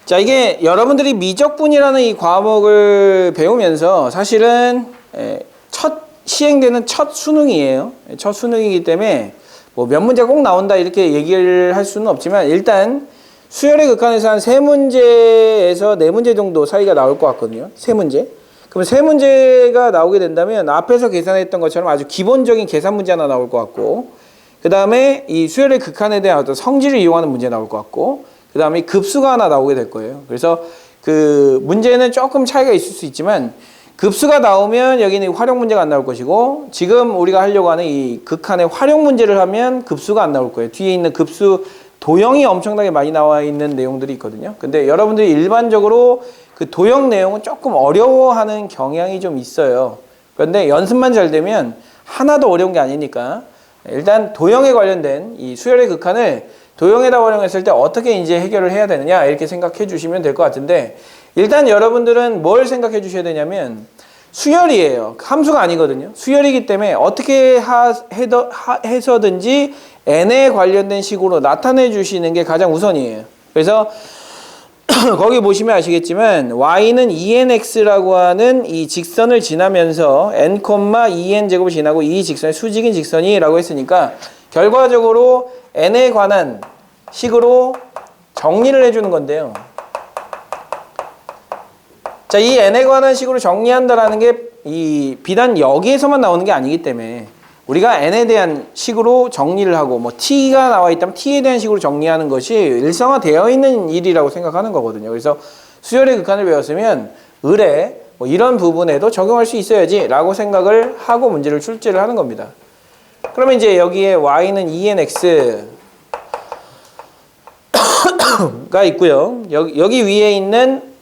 자, 이게 여러분들이 미적분이라는 이 과목을 배우면서 사실은 시행되는 첫 수능이에요. 첫 수능이기 때문에 뭐 몇 문제가 꼭 나온다 이렇게 얘기를 할 수는 없지만 일단 수열의 극한에서 한 3문제에서 4문제 정도 사이가 나올 것 같거든요. 3문제. 그럼 3문제가 나오게 된다면 앞에서 계산했던 것처럼 아주 기본적인 계산 문제 하나 나올 것 같고 그 다음에 이 수열의 극한에 대한 어떤 성질을 이용하는 문제 나올 것 같고 그 다음에 급수가 하나 나오게 될 거예요. 그래서 그 문제는 조금 차이가 있을 수 있지만 급수가 나오면 여기는 활용 문제가 안 나올 것이고 지금 우리가 하려고 하는 이 극한의 활용 문제를 하면 급수가 안 나올 거예요. 뒤에 있는 급수 도형이 엄청나게 많이 나와 있는 내용들이 있거든요. 근데 여러분들이 일반적으로 그 도형 내용은 조금 어려워하는 경향이 좀 있어요. 그런데 연습만 잘 되면 하나도 어려운 게 아니니까 일단 도형에 관련된 이 수열의 극한을 도형에다 활용했을 때 어떻게 이제 해결을 해야 되느냐 이렇게 생각해 주시면 될 것 같은데 일단 여러분들은 뭘 생각해 주셔야 되냐면 수열이에요. 함수가 아니거든요. 수열이기 때문에 어떻게 해서든지 n에 관련된 식으로 나타내 주시는 게 가장 우선이에요. 그래서 거기 보시면 아시겠지만 y는 2nx라고 하는 이 직선을 지나면서 n, 2n 제곱을 지나고 이 직선이 수직인 직선이라고 했으니까 결과적으로 n에 관한 식으로 정리를 해주는 건데요. 자, 이 n에 관한 식으로 정리한다라는 게 이 비단 여기에서만 나오는 게 아니기 때문에 우리가 n에 대한 식으로 정리를 하고 뭐 t가 나와 있다면 t에 대한 식으로 정리하는 것이 일상화되어 있는 일이라고 생각하는 거거든요. 그래서 수열의 극한을 배웠으면 을에 뭐 이런 부분에도 적용할 수 있어야지 라고 생각을 하고 문제를 출제를 하는 겁니다. 그러면 이제 여기에 y는 2nx 가 있고요. 여기 위에 있는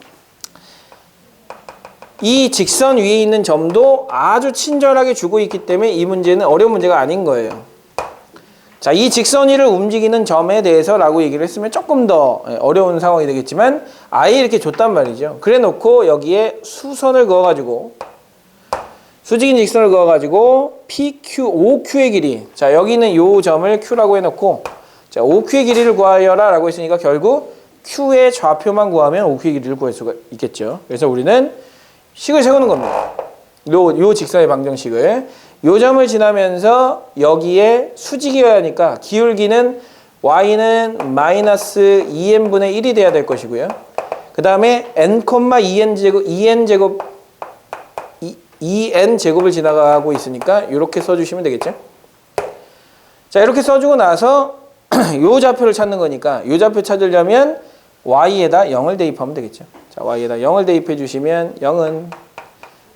이 직선 위에 있는 점도 아주 친절하게 주고 있기 때문에 이 문제는 어려운 문제가 아닌 거예요. 자, 이 직선 위를 움직이는 점에 대해서라고 얘기를 했으면 조금 더 어려운 상황이 되겠지만 아예 이렇게 줬단 말이죠. 그래 놓고 여기에 수선을 그어가지고 수직인 직선을 그어가지고 PQ, OQ의 길이 자, 여기는 요 점을 Q라고 해놓고 자, OQ의 길이를 구하여라 라고 했으니까 결국 Q의 좌표만 구하면 OQ의 길이를 구할 수가 있겠죠. 그래서 우리는 식을 세우는 겁니다. 요 직선의 방정식을 요 점을 지나면서 여기에 수직이어야 하니까 기울기는 y는 마이너스 2n분의 1이 돼야 될 것이고요. 그 다음에 n, 2n 제곱을 지나가고 있으니까 이렇게 써주시면 되겠죠. 자, 이렇게 써주고 나서 요 좌표를 찾는 거니까 요 좌표 찾으려면 y에다 0을 대입하면 되겠죠. 자, y에다 0을 대입해 주시면 0은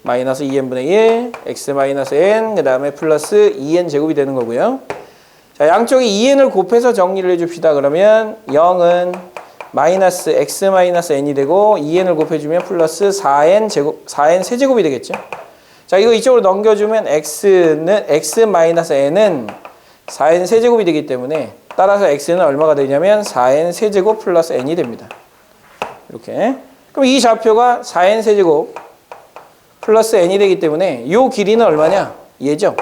마이너스 2n분의 1, x 마이너스 n, 그 다음에 플러스 2n 제곱이 되는 거고요. 자, 양쪽에 2n을 곱해서 정리를 해줍시다. 그러면 0은 마이너스 x 마이너스 n이 되고 2n을 곱해주면 플러스 4n 제곱, 4n 세제곱이 되겠죠. 자, 이거 이쪽으로 넘겨주면 x 마이너스 n은 4n 세제곱이 되기 때문에 따라서 x는 얼마가 되냐면 4n 세제곱 플러스 n이 됩니다. 이렇게. 그럼 이 좌표가 4n 세제곱 플러스 n이 되기 때문에 이 길이는 얼마냐? 얘죠.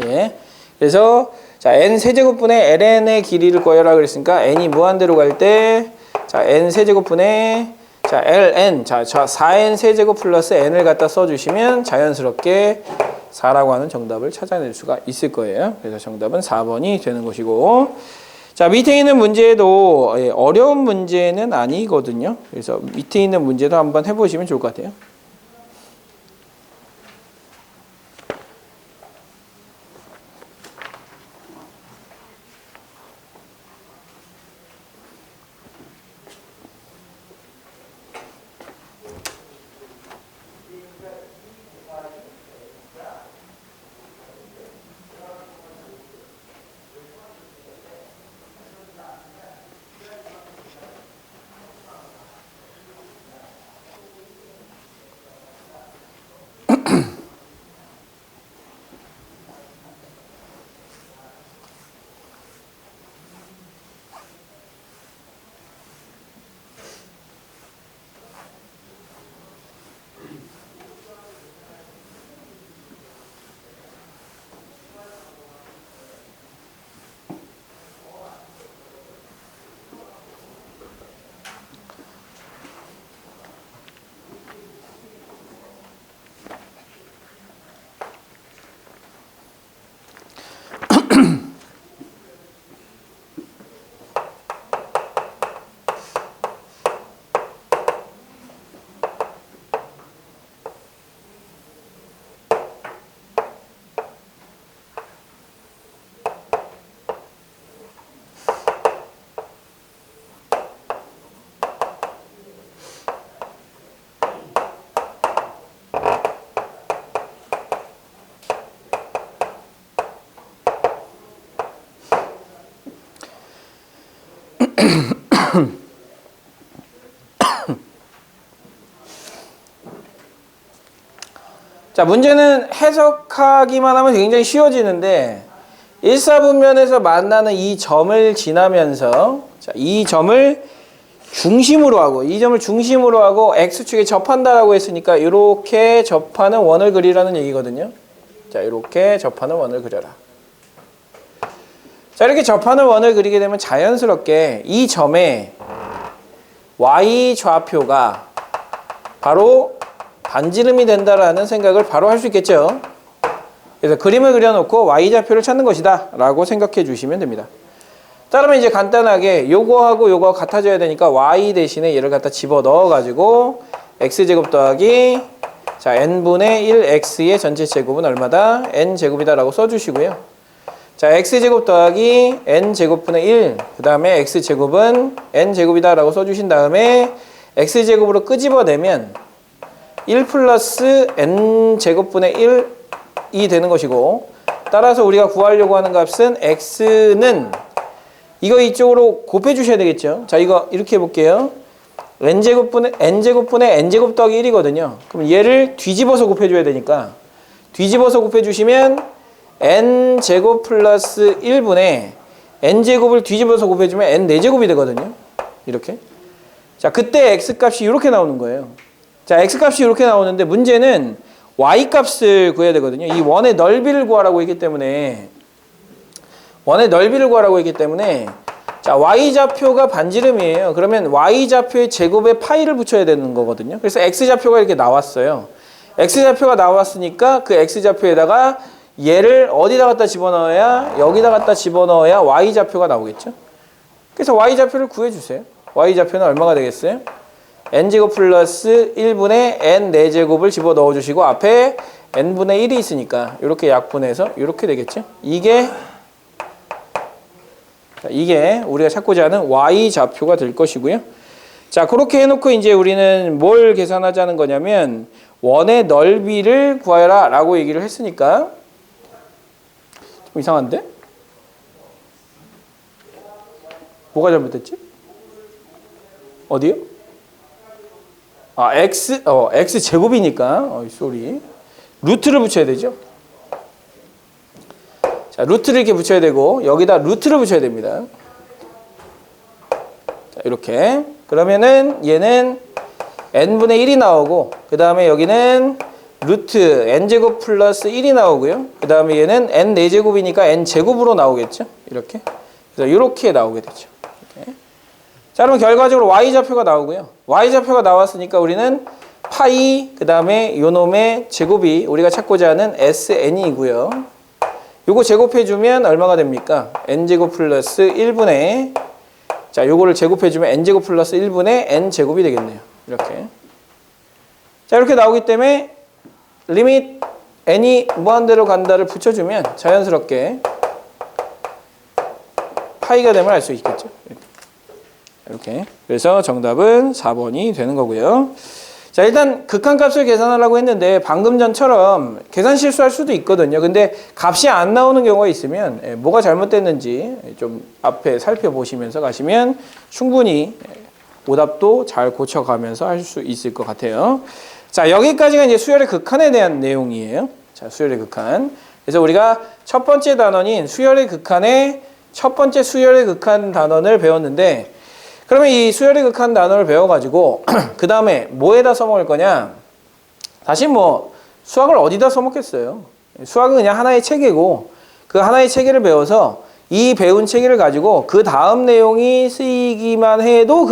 예. 그래서 자, n 세제곱분의 ln의 길이를 구하라 그랬으니까 n이 무한대로 갈 때 자, n 세제곱분의 자, ln 자, 4n 세제곱 플러스 n을 갖다 써주시면 자연스럽게 4라고 하는 정답을 찾아낼 수가 있을 거예요. 그래서 정답은 4번이 되는 것이고 자, 밑에 있는 문제도 어려운 문제는 아니거든요. 그래서 밑에 있는 문제도 한번 해보시면 좋을 것 같아요. 자, 문제는 해석하기만 하면 굉장히 쉬워지는데 일사분면에서 만나는 이 점을 지나면서 자, 이 점을 중심으로 하고 x축에 접한다라고 했으니까 이렇게 접하는 원을 그리라는 얘기거든요. 자, 이렇게 접하는 원을 그려라. 자, 이렇게 접하는 원을 그리게 되면 자연스럽게 이 점에 y 좌표가 바로 반지름이 된다라는 생각을 바로 할 수 있겠죠. 그래서 그림을 그려놓고 y좌표를 찾는 것이다 라고 생각해 주시면 됩니다. 따르면 이제 간단하게 요거하고 요거가 같아져야 되니까 y 대신에 얘를 갖다 집어넣어 가지고 x제곱 더하기 자 n분의 1x의 전체 제곱은 얼마다? n제곱이다 라고 써주시고요. 자 x제곱 더하기 n제곱분의 1 그 다음에 x제곱은 n제곱이다 라고 써주신 다음에 x제곱으로 끄집어내면 1 플러스 n제곱분의 1이 되는 것이고 따라서 우리가 구하려고 하는 값은 x는 이거 이쪽으로 곱해 주셔야 되겠죠. 자 이거 이렇게 해볼게요. n제곱분의 n제곱 더하기 1이거든요. 그럼 얘를 뒤집어서 곱해 줘야 되니까 뒤집어서 곱해 주시면 n제곱 플러스 1분의 n제곱을 뒤집어서 곱해 주면 n 4제곱이 되거든요. 이렇게. 자 그때 x값이 이렇게 나오는 거예요. 자, x값이 이렇게 나오는데 문제는 y값을 구해야 되거든요. 이 원의 넓이를 구하라고 했기 때문에 자, y좌표가 반지름이에요. 그러면 y좌표의 제곱에 파이를 붙여야 되는 거거든요. 그래서 x좌표가 이렇게 나왔어요. x좌표가 나왔으니까 그 x좌표에다가 얘를 어디다 갖다 집어넣어야 여기다 갖다 집어넣어야 y좌표가 나오겠죠. 그래서 y좌표를 구해주세요. y좌표는 얼마가 되겠어요? n제곱 플러스 1분의 n 4제곱을 집어넣어 주시고 앞에 n분의 1이 있으니까 이렇게 약분해서 이렇게 되겠죠. 이게 우리가 찾고자 하는 y좌표가 될 것이고요. 자 그렇게 해놓고 이제 우리는 뭘 계산하자는 거냐면 원의 넓이를 구하라 라고 얘기를 했으니까 좀 이상한데? 뭐가 잘못됐지? 어디요? 아, x 제곱이니까, 쏘리. 루트를 붙여야 되죠. 자, 루트를 이렇게 붙여야 되고, 여기다 루트를 붙여야 됩니다. 자, 이렇게. 그러면은 얘는 n분의 1이 나오고, 그 다음에 여기는 루트 n제곱 플러스 1이 나오고요. 그 다음에 얘는 n 4제곱이니까 n제곱으로 나오겠죠. 이렇게. 그래서 이렇게 나오게 되죠. 이렇게. 자, 그러면 결과적으로 y좌표가 나오고요. y좌표가 나왔으니까 우리는 파이, 그 다음에 요놈의 제곱이 우리가 찾고자 하는 sn이고요. 요거 제곱해주면 얼마가 됩니까? n제곱 플러스 1분의 자, 요거를 제곱해주면 n제곱 플러스 1분의 n제곱이 되겠네요. 이렇게. 자, 이렇게 나오기 때문에 리밋 n이 무한대로 간다를 붙여주면 자연스럽게 파이가 되면 알 수 있겠죠. 이렇게. 그래서 정답은 4번이 되는 거고요. 자, 일단 극한값을 계산하려고 했는데 방금 전처럼 계산 실수할 수도 있거든요. 근데 값이 안 나오는 경우가 있으면 뭐가 잘못됐는지 좀 앞에 살펴보시면서 가시면 충분히 오답도 잘 고쳐가면서 할 수 있을 것 같아요. 자, 여기까지가 이제 수열의 극한에 대한 내용이에요. 자, 수열의 극한. 그래서 우리가 첫 번째 단원인 수열의 극한의 첫 번째 수열의 극한 단원을 배웠는데 그러면 이 수열의 극한 단어를 배워가지고 그 다음에 뭐에다 써먹을 거냐? 사실 뭐 수학을 어디다 써먹겠어요? 수학은 그냥 하나의 체계고 그 하나의 체계를 배워서 이 배운 체계를 가지고 그 다음 내용이 쓰이기만 해도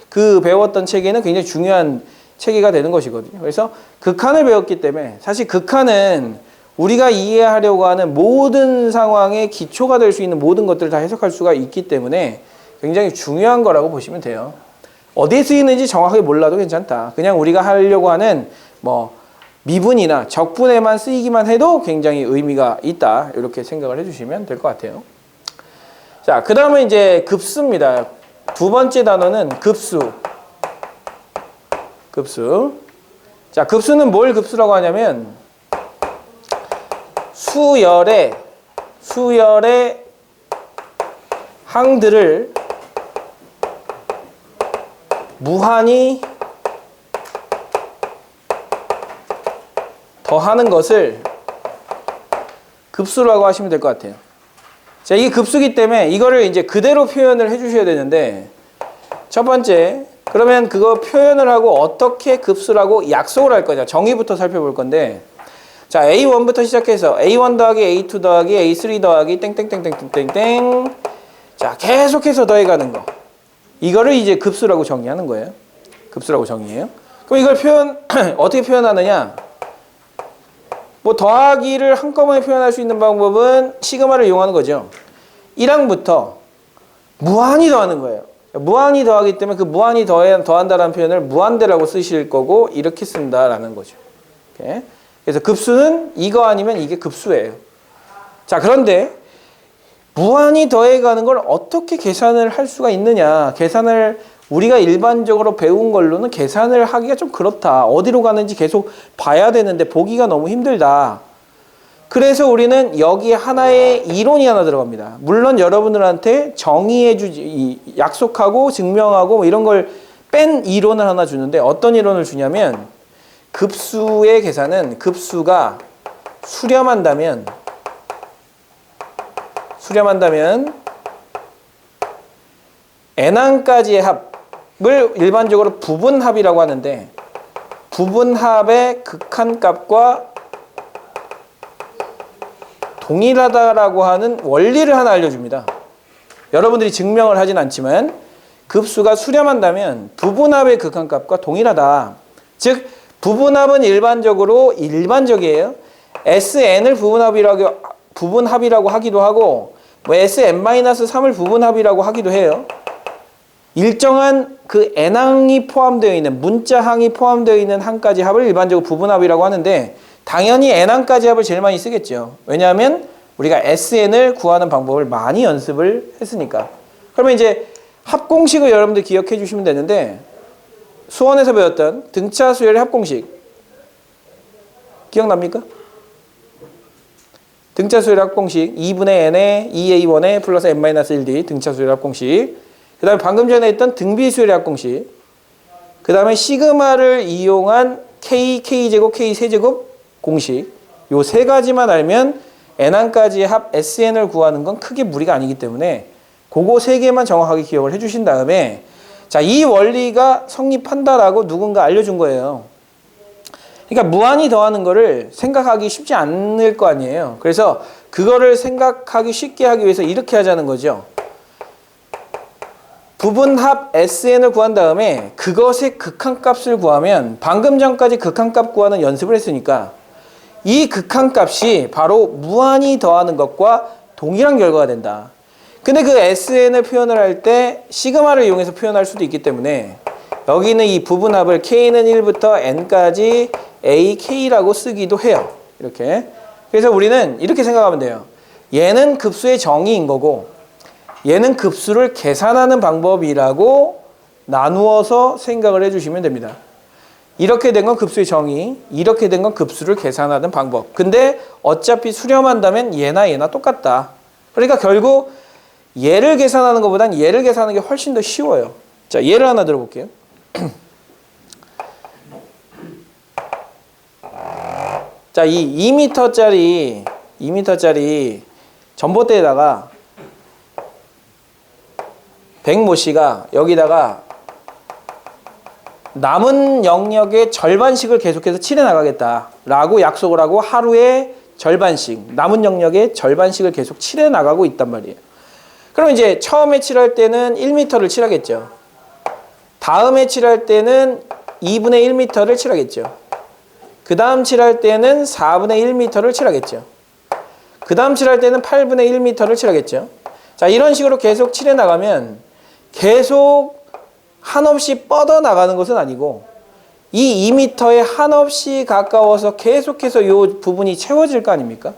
그 배웠던 체계는 굉장히 중요한 체계가 되는 것이거든요. 그래서 극한을 배웠기 때문에 사실 극한은 우리가 이해하려고 하는 모든 상황의 기초가 될 수 있는 모든 것들을 다 해석할 수가 있기 때문에 굉장히 중요한 거라고 보시면 돼요. 어디에 쓰이는지 정확하게 몰라도 괜찮다. 그냥 우리가 하려고 하는 뭐 미분이나 적분에만 쓰이기만 해도 굉장히 의미가 있다. 이렇게 생각을 해주시면 될 것 같아요. 자, 그 다음에 이제 급수입니다. 두 번째 단어는 급수. 자, 급수는 뭘 급수라고 하냐면 수열의 항들을 무한히 더하는 것을 급수라고 하시면 될 것 같아요. 자, 이게 급수기 때문에 이거를 이제 그대로 표현을 해주셔야 되는데, 첫 번째, 그러면 그거 표현을 하고 어떻게 급수라고 약속을 할 거냐. 정의부터 살펴볼 건데, 자, A1부터 시작해서 A1 더하기 A2 더하기 A3 더하기 땡땡땡땡땡땡. 자, 계속해서 더해가는 거. 이거를 이제 급수라고 정의하는 거예요. 급수라고 정의해요. 그럼 이걸 어떻게 표현하느냐? 뭐 더하기를 한꺼번에 표현할 수 있는 방법은 시그마를 이용하는 거죠. 1항부터 무한히 더하는 거예요. 무한히 더하기 때문에 그 무한히 더한다라는 표현을 무한대라고 쓰실 거고 이렇게 쓴다라는 거죠. 이렇게. 그래서 급수는 이거 아니면 이게 급수예요. 자, 그런데 무한히 더해가는 걸 어떻게 계산을 할 수가 있느냐. 계산을 우리가 일반적으로 배운 걸로는 계산을 하기가 좀 그렇다. 어디로 가는지 계속 봐야 되는데 보기가 너무 힘들다. 그래서 우리는 여기 하나의 이론이 하나 들어갑니다. 물론 여러분들한테 약속하고 증명하고 뭐 이런 걸 뺀 이론을 하나 주는데, 어떤 이론을 주냐면 급수의 계산은 급수가 수렴한다면 n항까지의 합을 일반적으로 부분합이라고 하는데, 부분합의 극한값과 동일하다라고 하는 원리를 하나 알려줍니다. 여러분들이 증명을 하진 않지만 급수가 수렴한다면 부분합의 극한값과 동일하다. 즉 부분합은 일반적이에요. Sn을 부분합이라고 하기도 하고 뭐 Sn-3을 부분합이라고 하기도 해요. 일정한 그 n항이 포함되어 있는, 문자항이 포함되어 있는 항까지 합을 일반적으로 부분합이라고 하는데, 당연히 n항까지 합을 제일 많이 쓰겠죠. 왜냐하면 우리가 Sn을 구하는 방법을 많이 연습을 했으니까. 그러면 이제 합공식을 여러분들 기억해 주시면 되는데, 수원에서 배웠던 등차수열의 합공식 기억납니까? 등차수열의 합공식 2분의 n에 2a1에 플러스 n-1d 등차수열의 합공식. 그 다음에 방금 전에 했던 등비수열의 합공식. 그 다음에 시그마를 이용한 k제곱, k세제곱 공식. 요 세 가지만 알면 n항까지의 합 SN을 구하는 건 크게 무리가 아니기 때문에 그거 세 개만 정확하게 기억을 해주신 다음에, 자, 이 원리가 성립한다라고 누군가 알려준 거예요. 그러니까 무한히 더하는 거를 생각하기 쉽지 않을 거 아니에요. 그래서 그거를 생각하기 쉽게 하기 위해서 이렇게 하자는 거죠. 부분합 SN을 구한 다음에 그것의 극한값을 구하면, 방금 전까지 극한값 구하는 연습을 했으니까 이 극한값이 바로 무한히 더하는 것과 동일한 결과가 된다. 근데 그 SN을 표현을 할 때 시그마를 이용해서 표현할 수도 있기 때문에 여기는 이 부분합을 K는 1부터 N까지 AK라고 쓰기도 해요. 이렇게. 그래서 우리는 이렇게 생각하면 돼요. 얘는 급수의 정의인 거고 얘는 급수를 계산하는 방법이라고 나누어서 생각을 해주시면 됩니다. 이렇게 된 건 급수의 정의, 이렇게 된 건 급수를 계산하는 방법. 근데 어차피 수렴한다면 얘나 똑같다. 그러니까 결국 얘를 계산하는 것보단 얘를 계산하는 게 훨씬 더 쉬워요. 자, 예를 하나 들어볼게요. 자, 이 2m짜리 전봇대에다가 백모 씨가 여기다가 남은 영역의 절반씩을 계속해서 칠해 나가겠다라고 약속을 하고 하루에 절반씩, 남은 영역의 절반씩을 계속 칠해 나가고 있단 말이에요. 그럼 이제 처음에 칠할 때는 1m를 칠하겠죠. 다음에 칠할 때는 2분의 1m를 칠하겠죠. 그 다음 칠할 때는 4분의 1m를 칠하겠죠. 그 다음 칠할 때는 8분의 1m를 칠하겠죠. 자, 이런 식으로 계속 칠해 나가면 계속 한없이 뻗어 나가는 것은 아니고 이 2m에 한없이 가까워서 계속해서 이 부분이 채워질 거 아닙니까?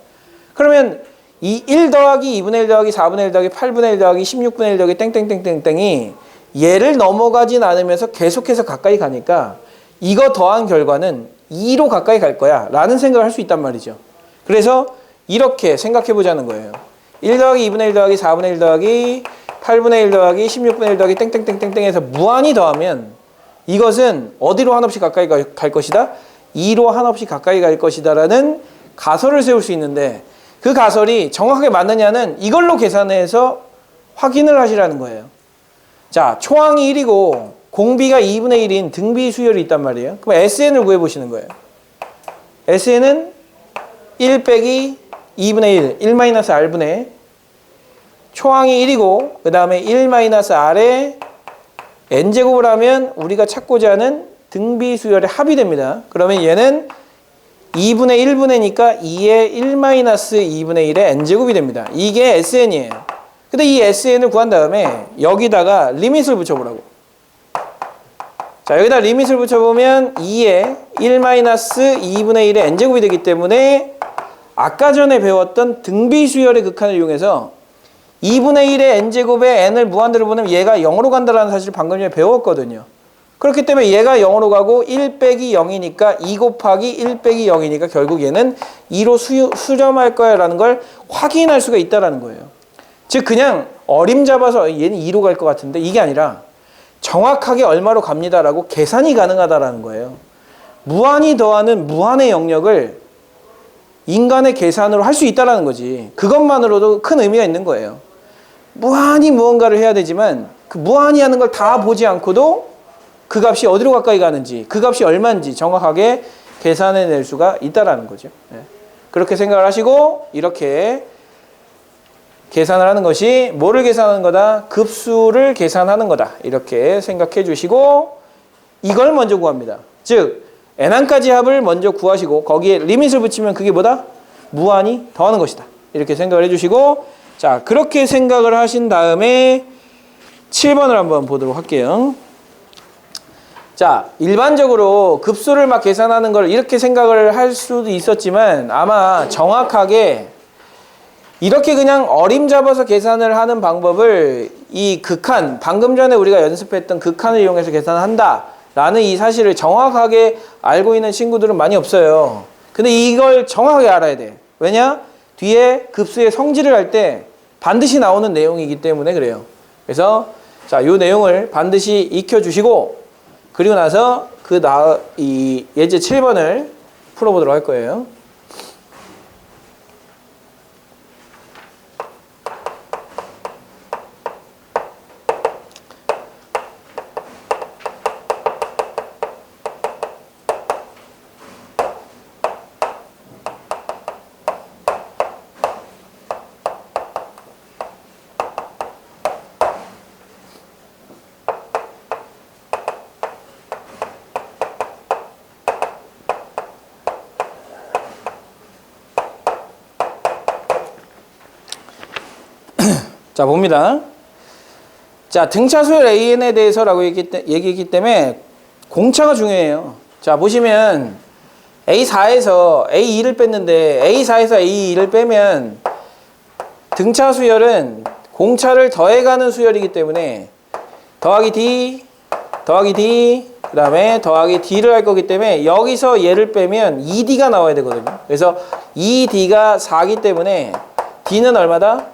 그러면 이 1 더하기 2분의 1 더하기 4분의 1 더하기 8분의 1 더하기 16분의 1 더하기 땡땡땡땡땡이 얘를 넘어가진 않으면서 계속해서 가까이 가니까 이거 더한 결과는 2로 가까이 갈 거야 라는 생각을 할 수 있단 말이죠. 그래서 이렇게 생각해 보자는 거예요. 1 더하기 2분의 1 더하기 4분의 1 더하기 8분의 1 더하기 16분의 1 더하기 땡땡땡땡땡 해서 무한히 더하면 이것은 어디로 한없이 가까이 갈 것이다? 2로 한없이 가까이 갈 것이다 라는 가설을 세울 수 있는데 그 가설이 정확하게 맞느냐는 이걸로 계산해서 확인을 하시라는 거예요. 자, 초항이 1이고 공비가 2분의 1인 등비 수열이 있단 말이에요. 그럼 SN을 구해보시는 거예요. SN은 1 빼기 2분의 1, 1-R분의 초항이 1이고 그 다음에 1-R에 N제곱을 하면 우리가 찾고자 하는 등비 수열의 합이 됩니다. 그러면 얘는 2분의 1분의니까 2의 1-2분의 1의 N제곱이 됩니다. 이게 SN이에요. 근데 이 SN을 구한 다음에 여기다가 리밋을 붙여보라고. 자, 여기다 리밋을 붙여보면 2의 1-2분의 1의 N제곱이 되기 때문에 아까 전에 배웠던 등비 수열의 극한을 이용해서 2분의 1의 N제곱에 N을 무한대로 보내면 얘가 0으로 간다는 사실을 방금 전에 배웠거든요. 그렇기 때문에 얘가 0으로 가고 1 빼기 0이니까 2 곱하기 1 빼기 0이니까 결국 얘는 2로 수렴할 거야 라는 걸 확인할 수가 있다는 거예요. 즉 그냥 어림잡아서 얘는 2로 갈 것 같은데 이게 아니라 정확하게 얼마로 갑니다라고 계산이 가능하다라는 거예요. 무한히 더하는 무한의 영역을 인간의 계산으로 할 수 있다는 거지. 그것만으로도 큰 의미가 있는 거예요. 무한히 무언가를 해야 되지만 그 무한히 하는 걸 다 보지 않고도 그 값이 어디로 가까이 가는지 그 값이 얼마인지 정확하게 계산해낼 수가 있다는 거죠. 그렇게 생각을 하시고 이렇게 계산을 하는 것이 뭐를 계산하는 거다? 급수를 계산하는 거다. 이렇게 생각해 주시고 이걸 먼저 구합니다. 즉 n항까지 합을 먼저 구하시고 거기에 리밋을 붙이면 그게 뭐다? 무한히 더하는 것이다. 이렇게 생각을 해주시고 자 그렇게 생각을 하신 다음에 7번을 한번 보도록 할게요. 자 일반적으로 급수를 막 계산하는 걸 이렇게 생각을 할 수도 있었지만 아마 정확하게 이렇게 그냥 어림잡아서 계산을 하는 방법을 이 극한, 방금 전에 우리가 연습했던 극한을 이용해서 계산한다 라는 이 사실을 정확하게 알고 있는 친구들은 많이 없어요. 근데 이걸 정확하게 알아야 돼. 왜냐? 뒤에 급수의 성질을 할 때 반드시 나오는 내용이기 때문에 그래요. 그래서 자, 요 내용을 반드시 익혀주시고 그리고 나서 이 예제 7번을 풀어보도록 할 거예요. 자, 봅니다. 자, 등차 수열 AN에 대해서라고 얘기했기 때문에 공차가 중요해요. 자, 보시면 A4에서 A2를 뺐는데 A4에서 A2를 빼면 등차 수열은 공차를 더해가는 수열이기 때문에 더하기 D, 더하기 D, 그 다음에 더하기 D를 할 거기 때문에 여기서 얘를 빼면 2D가 나와야 되거든요. 그래서 2D가 4기 때문에 D는 얼마다?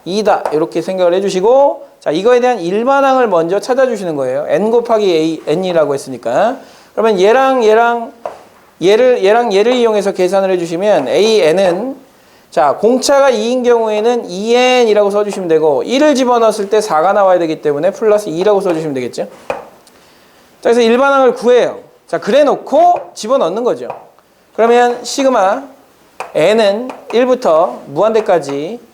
2다. 이렇게 생각을 해주시고 자 이거에 대한 일반항을 먼저 찾아주시는 거예요. n 곱하기 a, n이라고 했으니까 그러면 얘를 이용해서 계산을 해주시면 a,n은 자 공차가 2인 경우에는 2n이라고 써주시면 되고 1을 집어넣었을 때 4가 나와야 되기 때문에 플러스 2라고 써주시면 되겠죠. 자 그래서 일반항을 구해요. 자 그래 놓고 집어넣는 거죠. 그러면 시그마 n은 1부터 무한대까지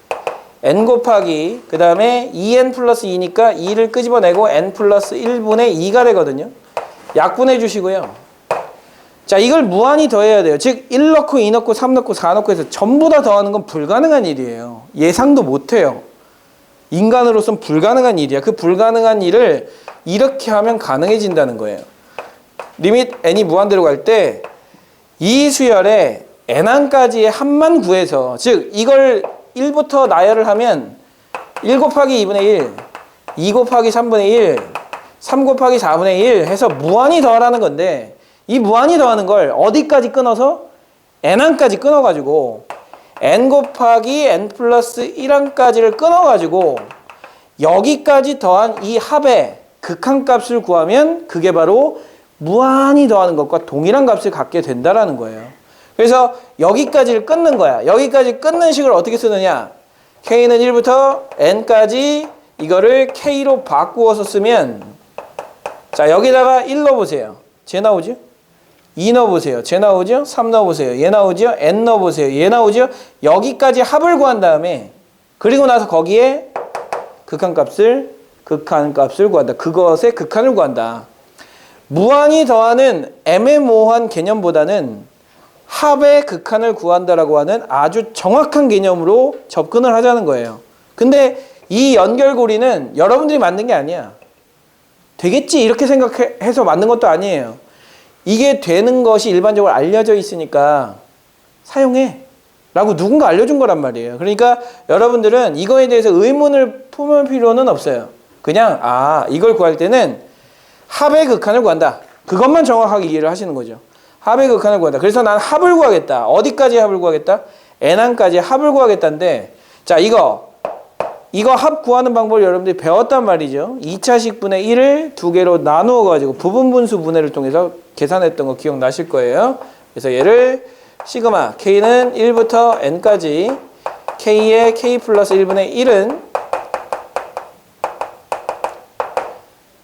n 곱하기 그 다음에 2n 플러스 2니까 2를 끄집어내고 n 플러스 1분의 2가 되거든요. 약분해 주시고요. 자 이걸 무한히 더해야 돼요. 즉 1 넣고 2 넣고 3 넣고 4 넣고 해서 전부 다 더하는 건 불가능한 일이에요. 예상도 못해요. 인간으로서는 불가능한 일이야. 그 불가능한 일을 이렇게 하면 가능해진다는 거예요. 리밋 n이 무한대로 갈 때 이 수열에 n항까지의 합만 구해서 즉 이걸 1부터 나열을 하면 1 곱하기 2분의 1, 2 곱하기 3분의 1, 3 곱하기 4분의 1 해서 무한히 더하라는 건데 이 무한히 더하는 걸 어디까지 끊어서? n항까지 끊어가지고 n 곱하기 n 플러스 1항까지를 끊어가지고 여기까지 더한 이 합의 극한값을 구하면 그게 바로 무한히 더하는 것과 동일한 값을 갖게 된다라는 거예요. 그래서 여기까지를 끊는 거야. 여기까지 끊는 식을 어떻게 쓰느냐? K는 1부터 N까지 이거를 K로 바꾸어서 쓰면, 자, 여기다가 1 넣어보세요. 쟤 나오죠? 2 넣어보세요. 쟤 나오죠? 3 넣어보세요. 얘 나오죠? N 넣어보세요. 얘 나오죠? 여기까지 합을 구한 다음에, 그리고 나서 거기에 극한값을 구한다. 그것의 극한을 구한다. 무한히 더하는 애매모호한 개념보다는 합의 극한을 구한다라고 하는 아주 정확한 개념으로 접근을 하자는 거예요. 근데 이 연결고리는 여러분들이 만든 게 아니야. 되겠지 이렇게 생각해서 만든 것도 아니에요. 이게 되는 것이 일반적으로 알려져 있으니까 사용해 라고 누군가 알려준 거란 말이에요. 그러니까 여러분들은 이거에 대해서 의문을 품을 필요는 없어요. 그냥 이걸 구할 때는 합의 극한을 구한다. 그것만 정확하게 이해를 하시는 거죠. 합의 극한을 구한다. 그래서 난 합을 구하겠다. 어디까지 합을 구하겠다? N항까지 합을 구하겠다인데, 자, 이거 합 구하는 방법을 여러분들이 배웠단 말이죠. 2차식 분의 1을 두 개로 나누어 가지고 부분분수 분해를 통해서 계산했던 거 기억나실 거예요. 그래서 얘를 시그마 K는 1부터 N까지 K의 K 플러스 1분의 1은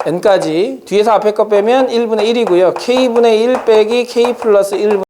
N까지 뒤에서 앞에 거 빼면 1분의 1이고요. K분의 1 빼기 K 플러스 1